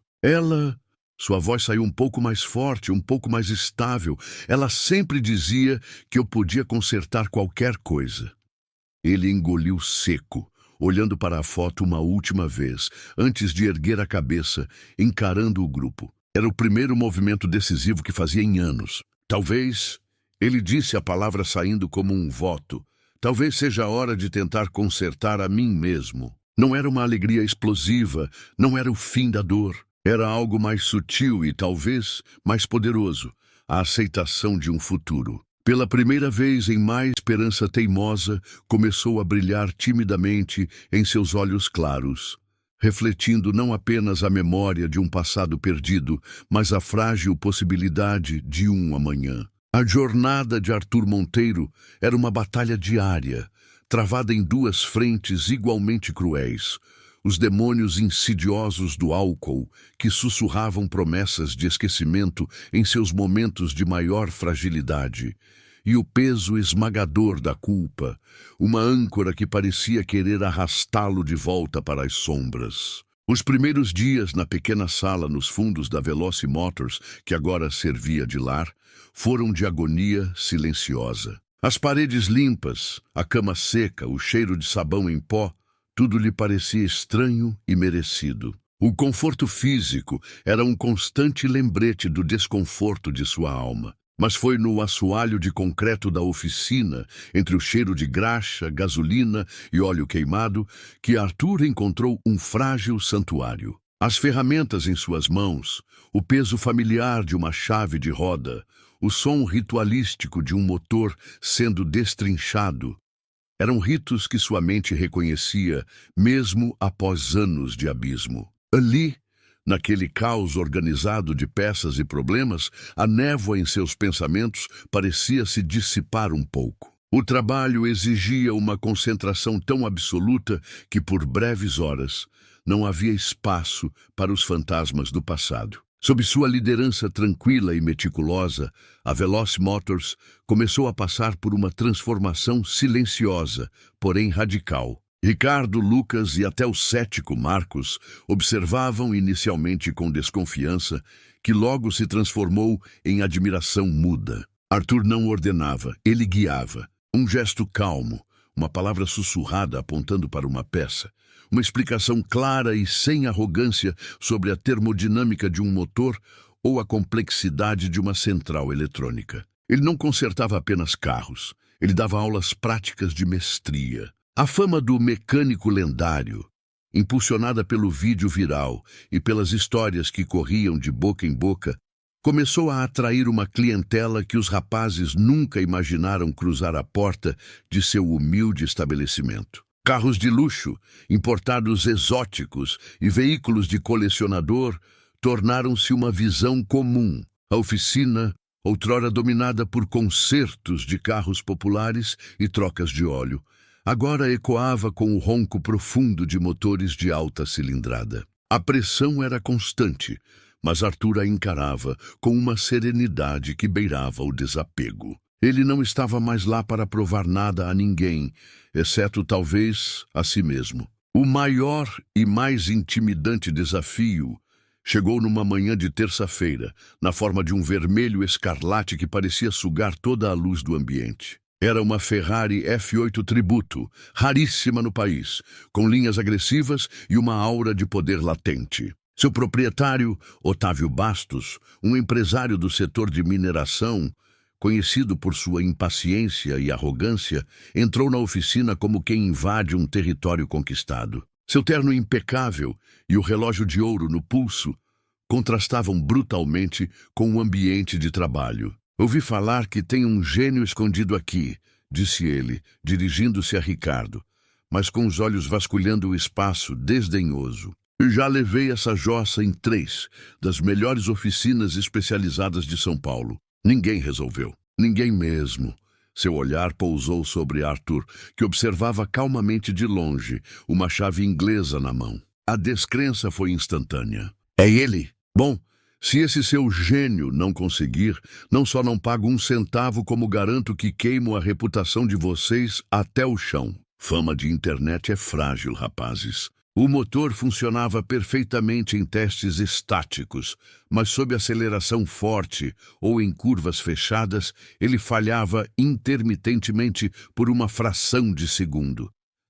Sua voz saiu um pouco mais forte, um pouco mais estável. Ela sempre dizia que eu podia consertar qualquer coisa. Ele engoliu seco, olhando para a foto uma última vez, antes de erguer a cabeça, encarando o grupo. Era o primeiro movimento decisivo que fazia em anos. Talvez, ele disse a palavra saindo como um voto, talvez seja a hora de tentar consertar a mim mesmo. Não era uma alegria explosiva, não era o fim da dor. Era algo mais sutil e talvez mais poderoso, a aceitação de um futuro. Pela primeira vez em mais esperança teimosa, começou a brilhar timidamente em seus olhos claros, refletindo não apenas a memória de um passado perdido, mas a frágil possibilidade de um amanhã. A jornada de Arthur Monteiro era uma batalha diária, travada em duas frentes igualmente cruéis. Os demônios insidiosos do álcool, que sussurravam promessas de esquecimento em seus momentos de maior fragilidade, e o peso esmagador da culpa, uma âncora que parecia querer arrastá-lo de volta para as sombras. Os primeiros dias na pequena sala nos fundos da Veloci Motors, que agora servia de lar, foram de agonia silenciosa. As paredes limpas, a cama seca, o cheiro de sabão em pó, tudo lhe parecia estranho e merecido. O conforto físico era um constante lembrete do desconforto de sua alma. Mas foi no assoalho de concreto da oficina, entre o cheiro de graxa, gasolina e óleo queimado, que Arthur encontrou um frágil santuário. As ferramentas em suas mãos, o peso familiar de uma chave de roda, o som ritualístico de um motor sendo destrinchado, eram ritos que sua mente reconhecia, mesmo após anos de abismo. Ali, naquele caos organizado de peças e problemas, a névoa em seus pensamentos parecia se dissipar um pouco. O trabalho exigia uma concentração tão absoluta que, por breves horas, não havia espaço para os fantasmas do passado. Sob sua liderança tranquila e meticulosa, a Veloci Motors começou a passar por uma transformação silenciosa, porém radical. Ricardo, Lucas e até o cético Marcos observavam inicialmente com desconfiança, que logo se transformou em admiração muda. Arthur não ordenava, ele guiava. Um gesto calmo, uma palavra sussurrada apontando para uma peça, uma explicação clara e sem arrogância sobre a termodinâmica de um motor ou a complexidade de uma central eletrônica. Ele não consertava apenas carros, ele dava aulas práticas de mestria. A fama do mecânico lendário, impulsionada pelo vídeo viral e pelas histórias que corriam de boca em boca, começou a atrair uma clientela que os rapazes nunca imaginaram cruzar a porta de seu humilde estabelecimento. Carros de luxo, importados exóticos e veículos de colecionador tornaram-se uma visão comum. A oficina, outrora dominada por concertos de carros populares e trocas de óleo, agora ecoava com o ronco profundo de motores de alta cilindrada. A pressão era constante, mas Arthur a encarava com uma serenidade que beirava o desapego. Ele não estava mais lá para provar nada a ninguém, exceto talvez a si mesmo. O maior e mais intimidante desafio chegou numa manhã de terça-feira, na forma de um vermelho escarlate que parecia sugar toda a luz do ambiente. Era uma Ferrari F8 Tributo, raríssima no país, com linhas agressivas e uma aura de poder latente. Seu proprietário, Otávio Bastos, um empresário do setor de mineração, conhecido por sua impaciência e arrogância, entrou na oficina como quem invade um território conquistado. Seu terno impecável e o relógio de ouro no pulso contrastavam brutalmente com o ambiente de trabalho. "Ouvi falar que tem um gênio escondido aqui", disse ele, dirigindo-se a Ricardo, mas com os olhos vasculhando o espaço, desdenhoso. "Já levei essa jossa em 3 das melhores oficinas especializadas de São Paulo. Ninguém resolveu. Ninguém mesmo." Seu olhar pousou sobre Arthur, que observava calmamente de longe, uma chave inglesa na mão. A descrença foi instantânea. "É ele? Bom, se esse seu gênio não conseguir, não só não pago 1 centavo, como garanto que queimo a reputação de vocês até o chão. Fama de internet é frágil, rapazes." O motor funcionava perfeitamente em testes estáticos, mas sob aceleração forte ou em curvas fechadas, ele falhava intermitentemente por uma fração de segundo.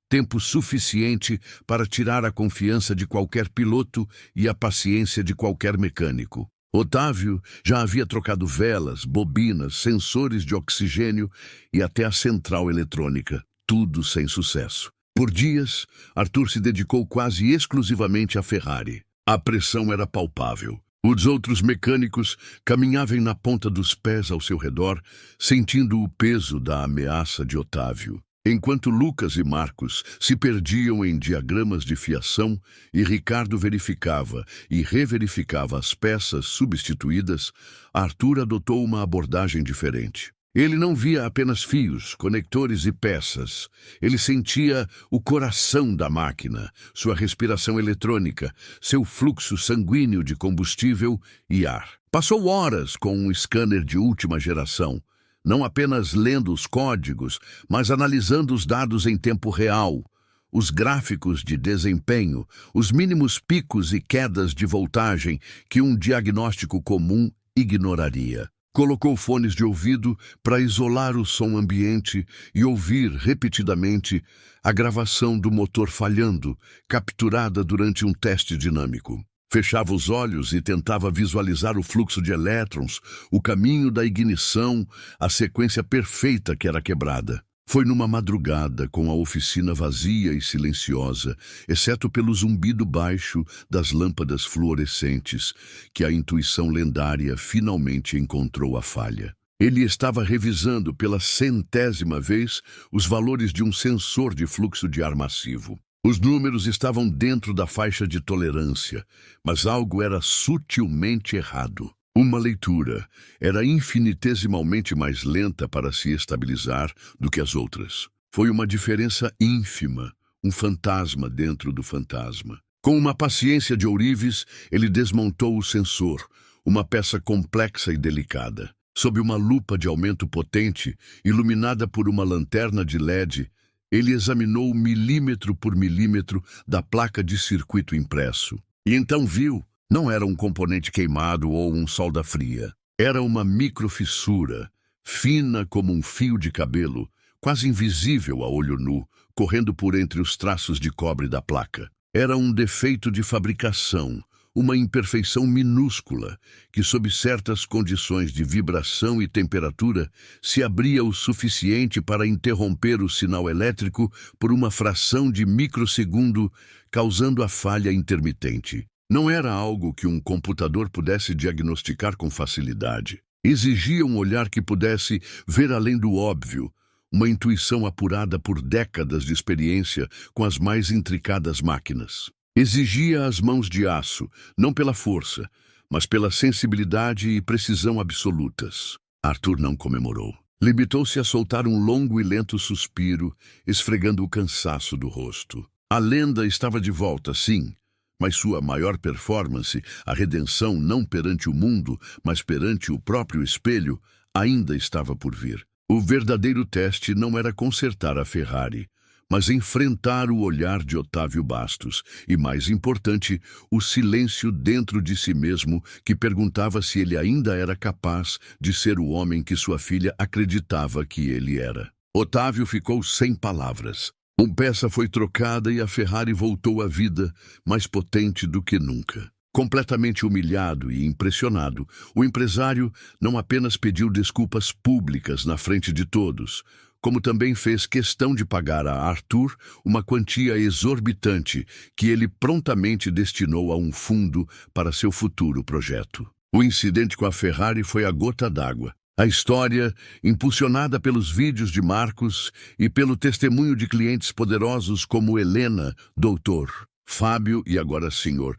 Tempo suficiente para tirar a confiança de qualquer piloto e a paciência de qualquer mecânico. Otávio já havia trocado velas, bobinas, sensores de oxigênio e até a central eletrônica, tudo sem sucesso. Por dias, Arthur se dedicou quase exclusivamente à Ferrari. A pressão era palpável. Os outros mecânicos caminhavam na ponta dos pés ao seu redor, sentindo o peso da ameaça de Otávio. Enquanto Lucas e Marcos se perdiam em diagramas de fiação e Ricardo verificava e reverificava as peças substituídas, Arthur adotou uma abordagem diferente. Ele não via apenas fios, conectores e peças. Ele sentia o coração da máquina, sua respiração eletrônica, seu fluxo sanguíneo de combustível e ar. Passou horas com um scanner de última geração, não apenas lendo os códigos, mas analisando os dados em tempo real, os gráficos de desempenho, os mínimos picos e quedas de voltagem que um diagnóstico comum ignoraria. Colocou fones de ouvido para isolar o som ambiente e ouvir repetidamente a gravação do motor falhando, capturada durante um teste dinâmico. Fechava os olhos e tentava visualizar o fluxo de elétrons, o caminho da ignição, a sequência perfeita que era quebrada. Foi numa madrugada, com a oficina vazia e silenciosa, exceto pelo zumbido baixo das lâmpadas fluorescentes, que a intuição lendária finalmente encontrou a falha. Ele estava revisando pela 100ª vez os valores de um sensor de fluxo de ar massivo. Os números estavam dentro da faixa de tolerância, mas algo era sutilmente errado. Uma leitura era infinitesimalmente mais lenta para se estabilizar do que as outras. Foi uma diferença ínfima, um fantasma dentro do fantasma. Com uma paciência de ourives, ele desmontou o sensor, uma peça complexa e delicada. Sob uma lupa de aumento potente, iluminada por uma lanterna de LED, ele examinou milímetro por milímetro da placa de circuito impresso. E então viu. Não era um componente queimado ou um solda fria. Era uma microfissura, fina como um fio de cabelo, quase invisível a olho nu, correndo por entre os traços de cobre da placa. Era um defeito de fabricação, uma imperfeição minúscula, que sob certas condições de vibração e temperatura, se abria o suficiente para interromper o sinal elétrico por uma fração de microsegundo, causando a falha intermitente. Não era algo que um computador pudesse diagnosticar com facilidade. Exigia um olhar que pudesse ver além do óbvio, uma intuição apurada por décadas de experiência com as mais intricadas máquinas. Exigia as mãos de aço, não pela força, mas pela sensibilidade e precisão absolutas. Arthur não comemorou. Limitou-se a soltar um longo e lento suspiro, esfregando o cansaço do rosto. A lenda estava de volta, sim, mas sua maior performance, a redenção não perante o mundo, mas perante o próprio espelho, ainda estava por vir. O verdadeiro teste não era consertar a Ferrari, mas enfrentar o olhar de Otávio Bastos e, mais importante, o silêncio dentro de si mesmo que perguntava se ele ainda era capaz de ser o homem que sua filha acreditava que ele era. Otávio ficou sem palavras. Uma peça foi trocada e a Ferrari voltou à vida, mais potente do que nunca. Completamente humilhado e impressionado, o empresário não apenas pediu desculpas públicas na frente de todos, como também fez questão de pagar a Arthur uma quantia exorbitante que ele prontamente destinou a um fundo para seu futuro projeto. O incidente com a Ferrari foi a gota d'água. A história, impulsionada pelos vídeos de Marcos e pelo testemunho de clientes poderosos como Helena, doutor, Fábio e agora senhor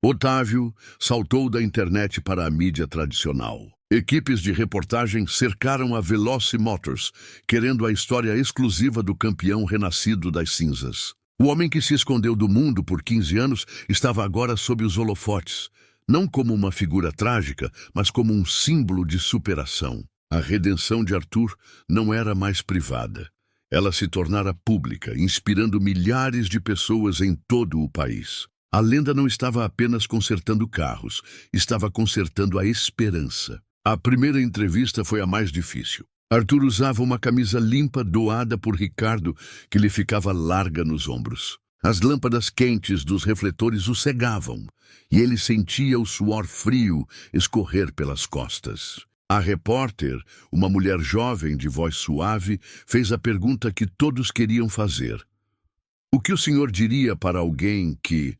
Otávio, saltou da internet para a mídia tradicional. Equipes de reportagem cercaram a Veloci Motors, querendo a história exclusiva do campeão renascido das cinzas. O homem que se escondeu do mundo por 15 anos estava agora sob os holofotes, não como uma figura trágica, mas como um símbolo de superação. A redenção de Arthur não era mais privada. Ela se tornara pública, inspirando milhares de pessoas em todo o país. A lenda não estava apenas consertando carros, estava consertando a esperança. A primeira entrevista foi a mais difícil. Arthur usava uma camisa limpa doada por Ricardo, que lhe ficava larga nos ombros. As lâmpadas quentes dos refletores o cegavam, e ele sentia o suor frio escorrer pelas costas. A repórter, uma mulher jovem de voz suave, fez a pergunta que todos queriam fazer. O que o senhor diria para alguém que,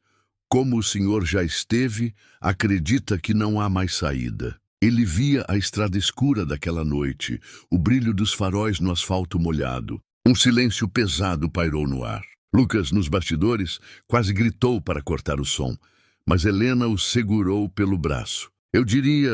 como o senhor já esteve, acredita que não há mais saída? Ele via a estrada escura daquela noite, o brilho dos faróis no asfalto molhado. Um silêncio pesado pairou no ar. Lucas, nos bastidores, quase gritou para cortar o som, mas Helena o segurou pelo braço. Eu diria...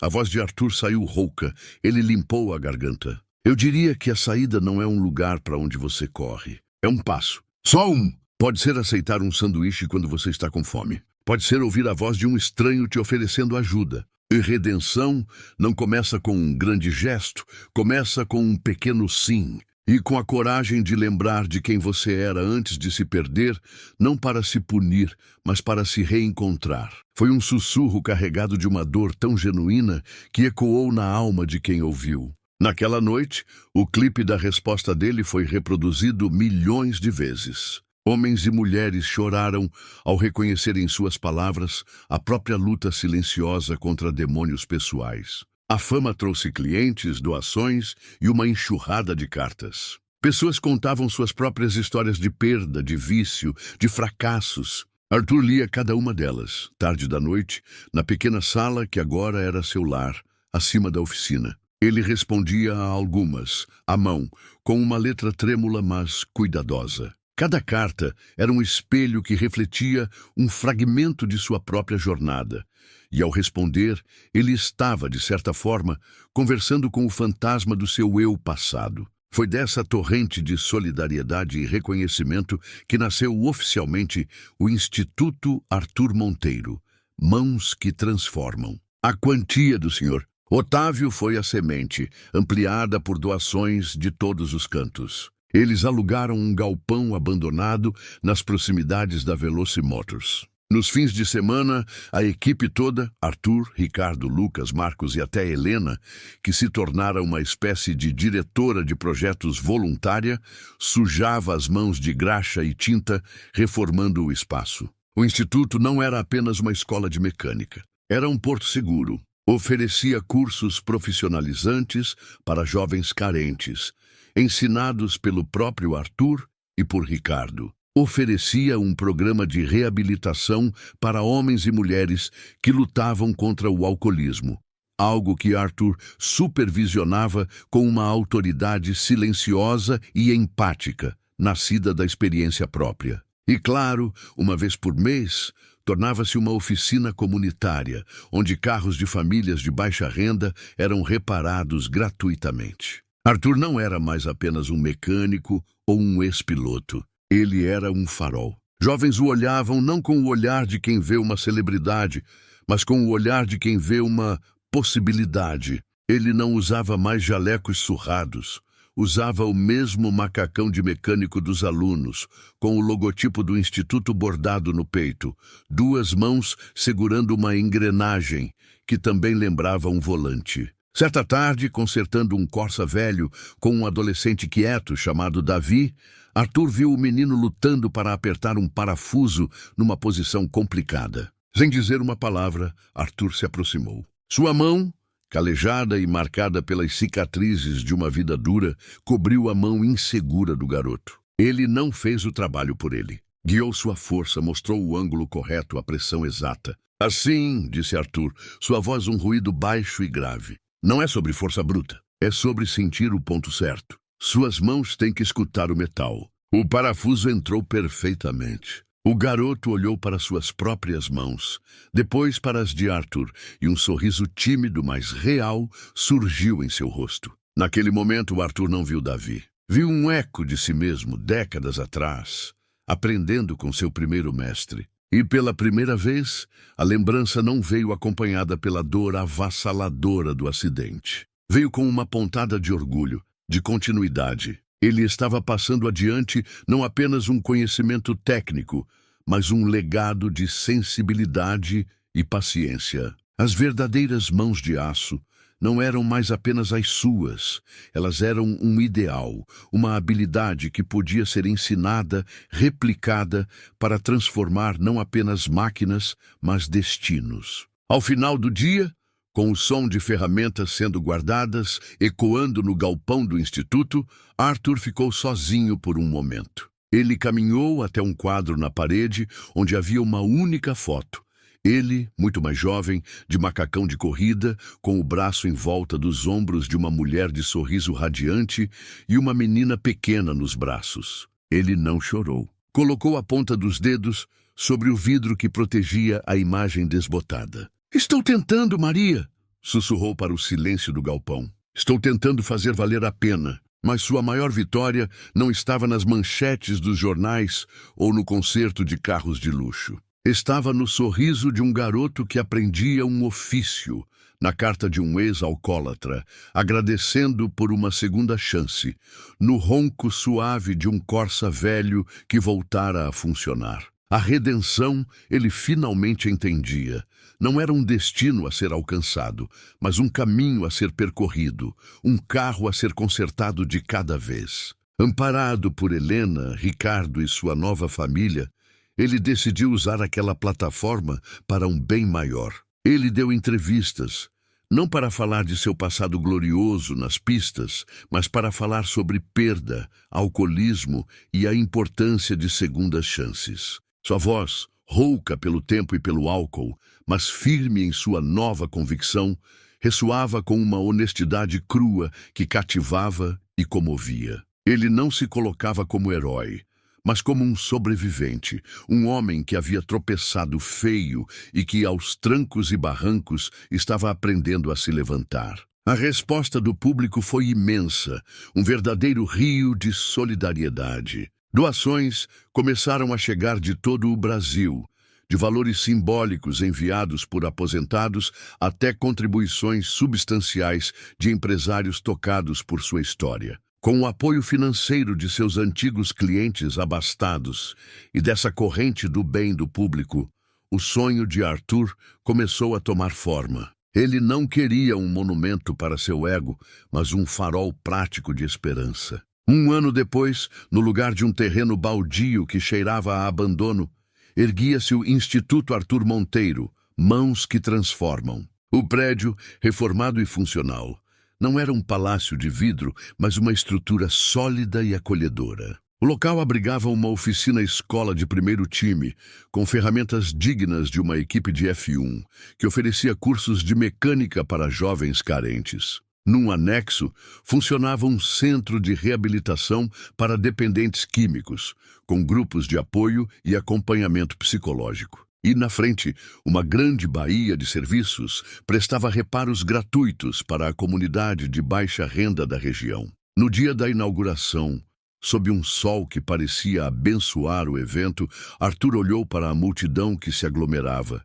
A voz de Arthur saiu rouca. Ele limpou a garganta. Eu diria que a saída não é um lugar para onde você corre. É um passo. Só um! Pode ser aceitar um sanduíche quando você está com fome. Pode ser ouvir a voz de um estranho te oferecendo ajuda. E redenção não começa com um grande gesto, começa com um pequeno sim. E com a coragem de lembrar de quem você era antes de se perder, não para se punir, mas para se reencontrar. Foi um sussurro carregado de uma dor tão genuína que ecoou na alma de quem ouviu. Naquela noite, o clipe da resposta dele foi reproduzido milhões de vezes. Homens e mulheres choraram ao reconhecer em suas palavras a própria luta silenciosa contra demônios pessoais. A fama trouxe clientes, doações e uma enxurrada de cartas. Pessoas contavam suas próprias histórias de perda, de vício, de fracassos. Arthur lia cada uma delas, tarde da noite, na pequena sala que agora era seu lar, acima da oficina. Ele respondia a algumas, à mão, com uma letra trêmula, mas cuidadosa. Cada carta era um espelho que refletia um fragmento de sua própria jornada. E ao responder, ele estava, de certa forma, conversando com o fantasma do seu eu passado. Foi dessa torrente de solidariedade e reconhecimento que nasceu oficialmente o Instituto Arthur Monteiro, Mãos que Transformam. A quantia do Sr. Otávio foi a semente, ampliada por doações de todos os cantos. Eles alugaram um galpão abandonado nas proximidades da Veloci Motors. Nos fins de semana, a equipe toda, Arthur, Ricardo, Lucas, Marcos e até Helena, que se tornara uma espécie de diretora de projetos voluntária, sujava as mãos de graxa e tinta, reformando o espaço. O instituto não era apenas uma escola de mecânica. Era um porto seguro. Oferecia cursos profissionalizantes para jovens carentes, ensinados pelo próprio Arthur e por Ricardo. Oferecia um programa de reabilitação para homens e mulheres que lutavam contra o alcoolismo, algo que Arthur supervisionava com uma autoridade silenciosa e empática, nascida da experiência própria. E claro, uma vez por mês, tornava-se uma oficina comunitária, onde carros de famílias de baixa renda eram reparados gratuitamente. Arthur não era mais apenas um mecânico ou um ex-piloto. Ele era um farol. Jovens o olhavam não com o olhar de quem vê uma celebridade, mas com o olhar de quem vê uma possibilidade. Ele não usava mais jalecos surrados. Usava o mesmo macacão de mecânico dos alunos, com o logotipo do instituto bordado no peito, duas mãos segurando uma engrenagem, que também lembrava um volante. Certa tarde, consertando um Corsa velho com um adolescente quieto chamado Davi, Arthur viu o menino lutando para apertar um parafuso numa posição complicada. Sem dizer uma palavra, Arthur se aproximou. Sua mão, calejada e marcada pelas cicatrizes de uma vida dura, cobriu a mão insegura do garoto. Ele não fez o trabalho por ele. Guiou sua força, mostrou o ângulo correto, a pressão exata. Assim, disse Arthur, sua voz um ruído baixo e grave. Não é sobre força bruta, é sobre sentir o ponto certo. Suas mãos têm que escutar o metal. O parafuso entrou perfeitamente. O garoto olhou para suas próprias mãos, depois para as de Arthur, e um sorriso tímido, mas real, surgiu em seu rosto. Naquele momento, Arthur não viu Davi. Viu um eco de si mesmo, décadas atrás, aprendendo com seu primeiro mestre. E pela primeira vez, a lembrança não veio acompanhada pela dor avassaladora do acidente. Veio com uma pontada de orgulho, de continuidade. Ele estava passando adiante não apenas um conhecimento técnico, mas um legado de sensibilidade e paciência. As verdadeiras mãos de aço não eram mais apenas as suas, elas eram um ideal, uma habilidade que podia ser ensinada, replicada, para transformar não apenas máquinas, mas destinos. Ao final do dia, com o som de ferramentas sendo guardadas, ecoando no galpão do instituto, Arthur ficou sozinho por um momento. Ele caminhou até um quadro na parede, onde havia uma única foto. Ele, muito mais jovem, de macacão de corrida, com o braço em volta dos ombros de uma mulher de sorriso radiante e uma menina pequena nos braços. Ele não chorou. Colocou a ponta dos dedos sobre o vidro que protegia a imagem desbotada. "Estou tentando, Maria", sussurrou para o silêncio do galpão. "Estou tentando fazer valer a pena." Mas sua maior vitória não estava nas manchetes dos jornais ou no concerto de carros de luxo. Estava no sorriso de um garoto que aprendia um ofício, na carta de um ex-alcoólatra, agradecendo por uma segunda chance, no ronco suave de um Corsa velho que voltara a funcionar. A redenção ele finalmente entendia. Não era um destino a ser alcançado, mas um caminho a ser percorrido, um carro a ser consertado de cada vez. Amparado por Helena, Ricardo e sua nova família, ele decidiu usar aquela plataforma para um bem maior. Ele deu entrevistas, não para falar de seu passado glorioso nas pistas, mas para falar sobre perda, alcoolismo e a importância de segundas chances. Sua voz, rouca pelo tempo e pelo álcool, mas firme em sua nova convicção, ressoava com uma honestidade crua que cativava e comovia. Ele não se colocava como herói, mas como um sobrevivente, um homem que havia tropeçado feio e que, aos trancos e barrancos, estava aprendendo a se levantar. A resposta do público foi imensa, um verdadeiro rio de solidariedade. Doações começaram a chegar de todo o Brasil, de valores simbólicos enviados por aposentados até contribuições substanciais de empresários tocados por sua história. Com o apoio financeiro de seus antigos clientes abastados e dessa corrente do bem do público, o sonho de Arthur começou a tomar forma. Ele não queria um monumento para seu ego, mas um farol prático de esperança. Um ano depois, no lugar de um terreno baldio que cheirava a abandono, erguia-se o Instituto Arthur Monteiro, Mãos que Transformam. O prédio, reformado e funcional, não era um palácio de vidro, mas uma estrutura sólida e acolhedora. O local abrigava uma oficina-escola de primeiro time, com ferramentas dignas de uma equipe de F1, que oferecia cursos de mecânica para jovens carentes. Num anexo, funcionava um centro de reabilitação para dependentes químicos, com grupos de apoio e acompanhamento psicológico. E na frente, uma grande baía de serviços prestava reparos gratuitos para a comunidade de baixa renda da região. No dia da inauguração, sob um sol que parecia abençoar o evento, Arthur olhou para a multidão que se aglomerava.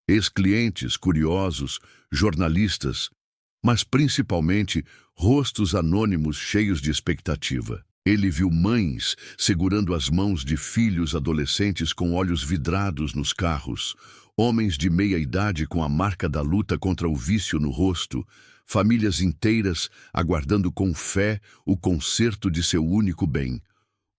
Ex-clientes, curiosos, jornalistas, mas principalmente rostos anônimos cheios de expectativa. Ele viu mães segurando as mãos de filhos adolescentes com olhos vidrados nos carros, homens de meia idade com a marca da luta contra o vício no rosto, famílias inteiras aguardando com fé o conserto de seu único bem,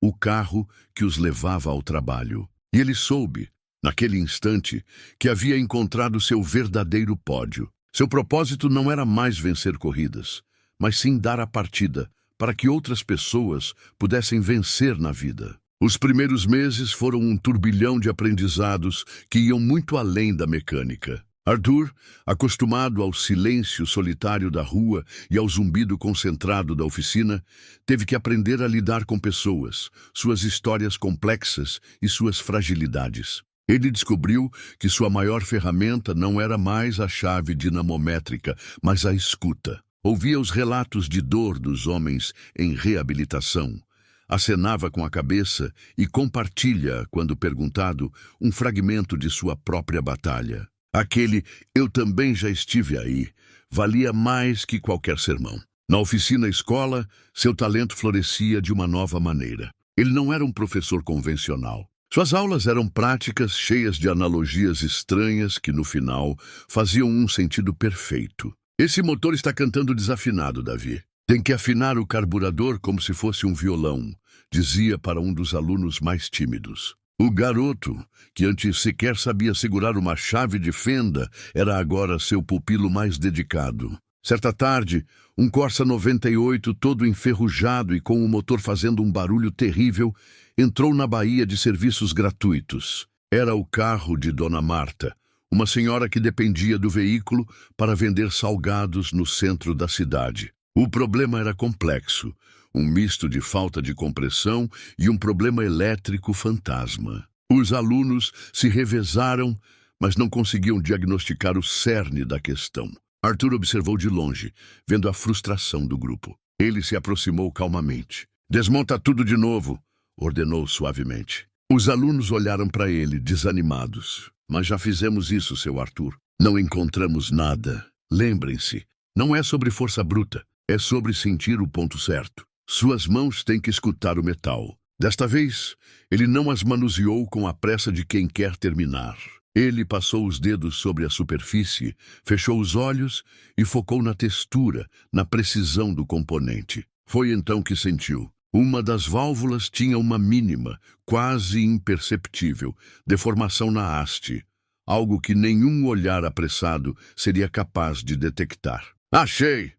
o carro que os levava ao trabalho. E ele soube, naquele instante, que havia encontrado seu verdadeiro pódio. Seu propósito não era mais vencer corridas, mas sim dar a partida para que outras pessoas pudessem vencer na vida. Os primeiros meses foram um turbilhão de aprendizados que iam muito além da mecânica. Arthur, acostumado ao silêncio solitário da rua e ao zumbido concentrado da oficina, teve que aprender a lidar com pessoas, suas histórias complexas e suas fragilidades. Ele descobriu que sua maior ferramenta não era mais a chave dinamométrica, mas a escuta. Ouvia os relatos de dor dos homens em reabilitação, acenava com a cabeça e compartilha, quando perguntado, um fragmento de sua própria batalha. Aquele "eu também já estive aí" valia mais que qualquer sermão. Na oficina-escola, seu talento florescia de uma nova maneira. Ele não era um professor convencional. Suas aulas eram práticas, cheias de analogias estranhas que, no final, faziam um sentido perfeito. "Esse motor está cantando desafinado, Davi. Tem que afinar o carburador como se fosse um violão", dizia para um dos alunos mais tímidos. O garoto, que antes sequer sabia segurar uma chave de fenda, era agora seu pupilo mais dedicado. Certa tarde, um Corsa 98, todo enferrujado e com o motor fazendo um barulho terrível, entrou na baía de serviços gratuitos. Era o carro de Dona Marta, uma senhora que dependia do veículo para vender salgados no centro da cidade. O problema era complexo, um misto de falta de compressão e um problema elétrico fantasma. Os alunos se revezaram, mas não conseguiam diagnosticar o cerne da questão. Arthur observou de longe, vendo a frustração do grupo. Ele se aproximou calmamente. "Desmonta tudo de novo", ordenou suavemente. Os alunos olharam para ele, desanimados. "Mas já fizemos isso, seu Arthur. Não encontramos nada. Lembrem-se, não é sobre força bruta, é sobre sentir o ponto certo. Suas mãos têm que escutar o metal." Desta vez, ele não as manuseou com a pressa de quem quer terminar. Ele passou os dedos sobre a superfície, fechou os olhos e focou na textura, na precisão do componente. Foi então que sentiu. Uma das válvulas tinha uma mínima, quase imperceptível, deformação na haste, algo que nenhum olhar apressado seria capaz de detectar. "Achei!"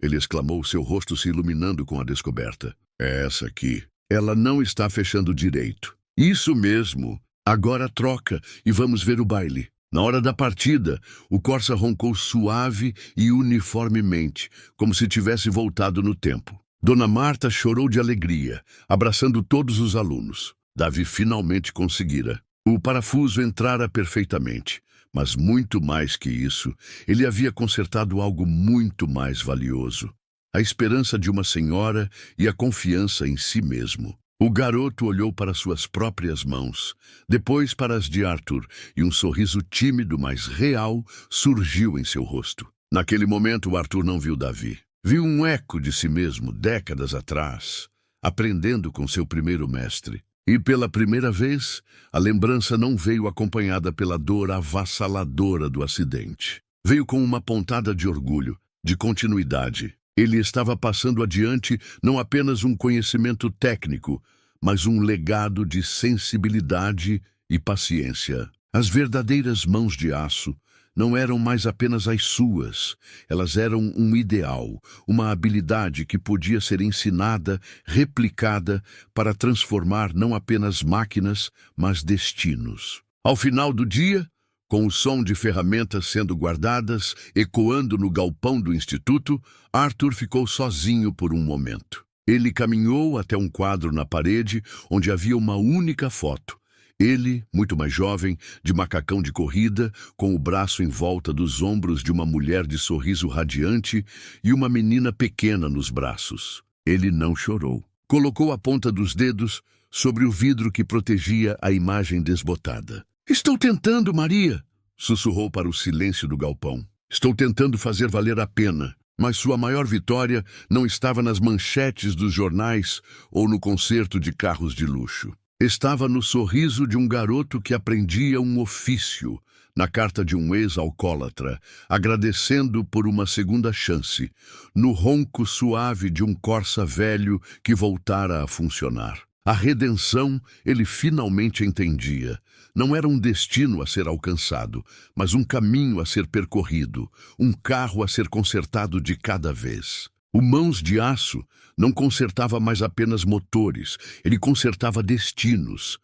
ele exclamou, seu rosto se iluminando com a descoberta. "É essa aqui. Ela não está fechando direito." "Isso mesmo. Agora troca e vamos ver o baile." Na hora da partida, o Corsa roncou suave e uniformemente, como se tivesse voltado no tempo. Dona Marta chorou de alegria, abraçando todos os alunos. Davi finalmente conseguira. O parafuso entrara perfeitamente. Mas muito mais que isso, ele havia consertado algo muito mais valioso: a esperança de uma senhora e a confiança em si mesmo. O garoto olhou para suas próprias mãos, depois para as de Arthur, e um sorriso tímido, mas real, surgiu em seu rosto. Naquele momento, Arthur não viu Davi. Viu um eco de si mesmo, décadas atrás, aprendendo com seu primeiro mestre. E pela primeira vez, a lembrança não veio acompanhada pela dor avassaladora do acidente. Veio com uma pontada de orgulho, de continuidade. Ele estava passando adiante não apenas um conhecimento técnico, mas um legado de sensibilidade e paciência. As verdadeiras mãos de aço não eram mais apenas as suas, elas eram um ideal, uma habilidade que podia ser ensinada, replicada, para transformar não apenas máquinas, mas destinos. Ao final do dia, com o som de ferramentas sendo guardadas, ecoando no galpão do instituto, Arthur ficou sozinho por um momento. Ele caminhou até um quadro na parede, onde havia uma única foto. Ele, muito mais jovem, de macacão de corrida, com o braço em volta dos ombros de uma mulher de sorriso radiante e uma menina pequena nos braços. Ele não chorou. Colocou a ponta dos dedos sobre o vidro que protegia a imagem desbotada. "Estou tentando, Maria", sussurrou para o silêncio do galpão. "Estou tentando fazer valer a pena." Mas sua maior vitória não estava nas manchetes dos jornais ou no concerto de carros de luxo. Estava no sorriso de um garoto que aprendia um ofício, na carta de um ex-alcoólatra, agradecendo por uma segunda chance, no ronco suave de um Corsa velho que voltara a funcionar. A redenção, ele finalmente entendia. Não era um destino a ser alcançado, mas um caminho a ser percorrido, um carro a ser consertado de cada vez. O Mãos de Aço não consertava mais apenas motores, ele consertava destinos.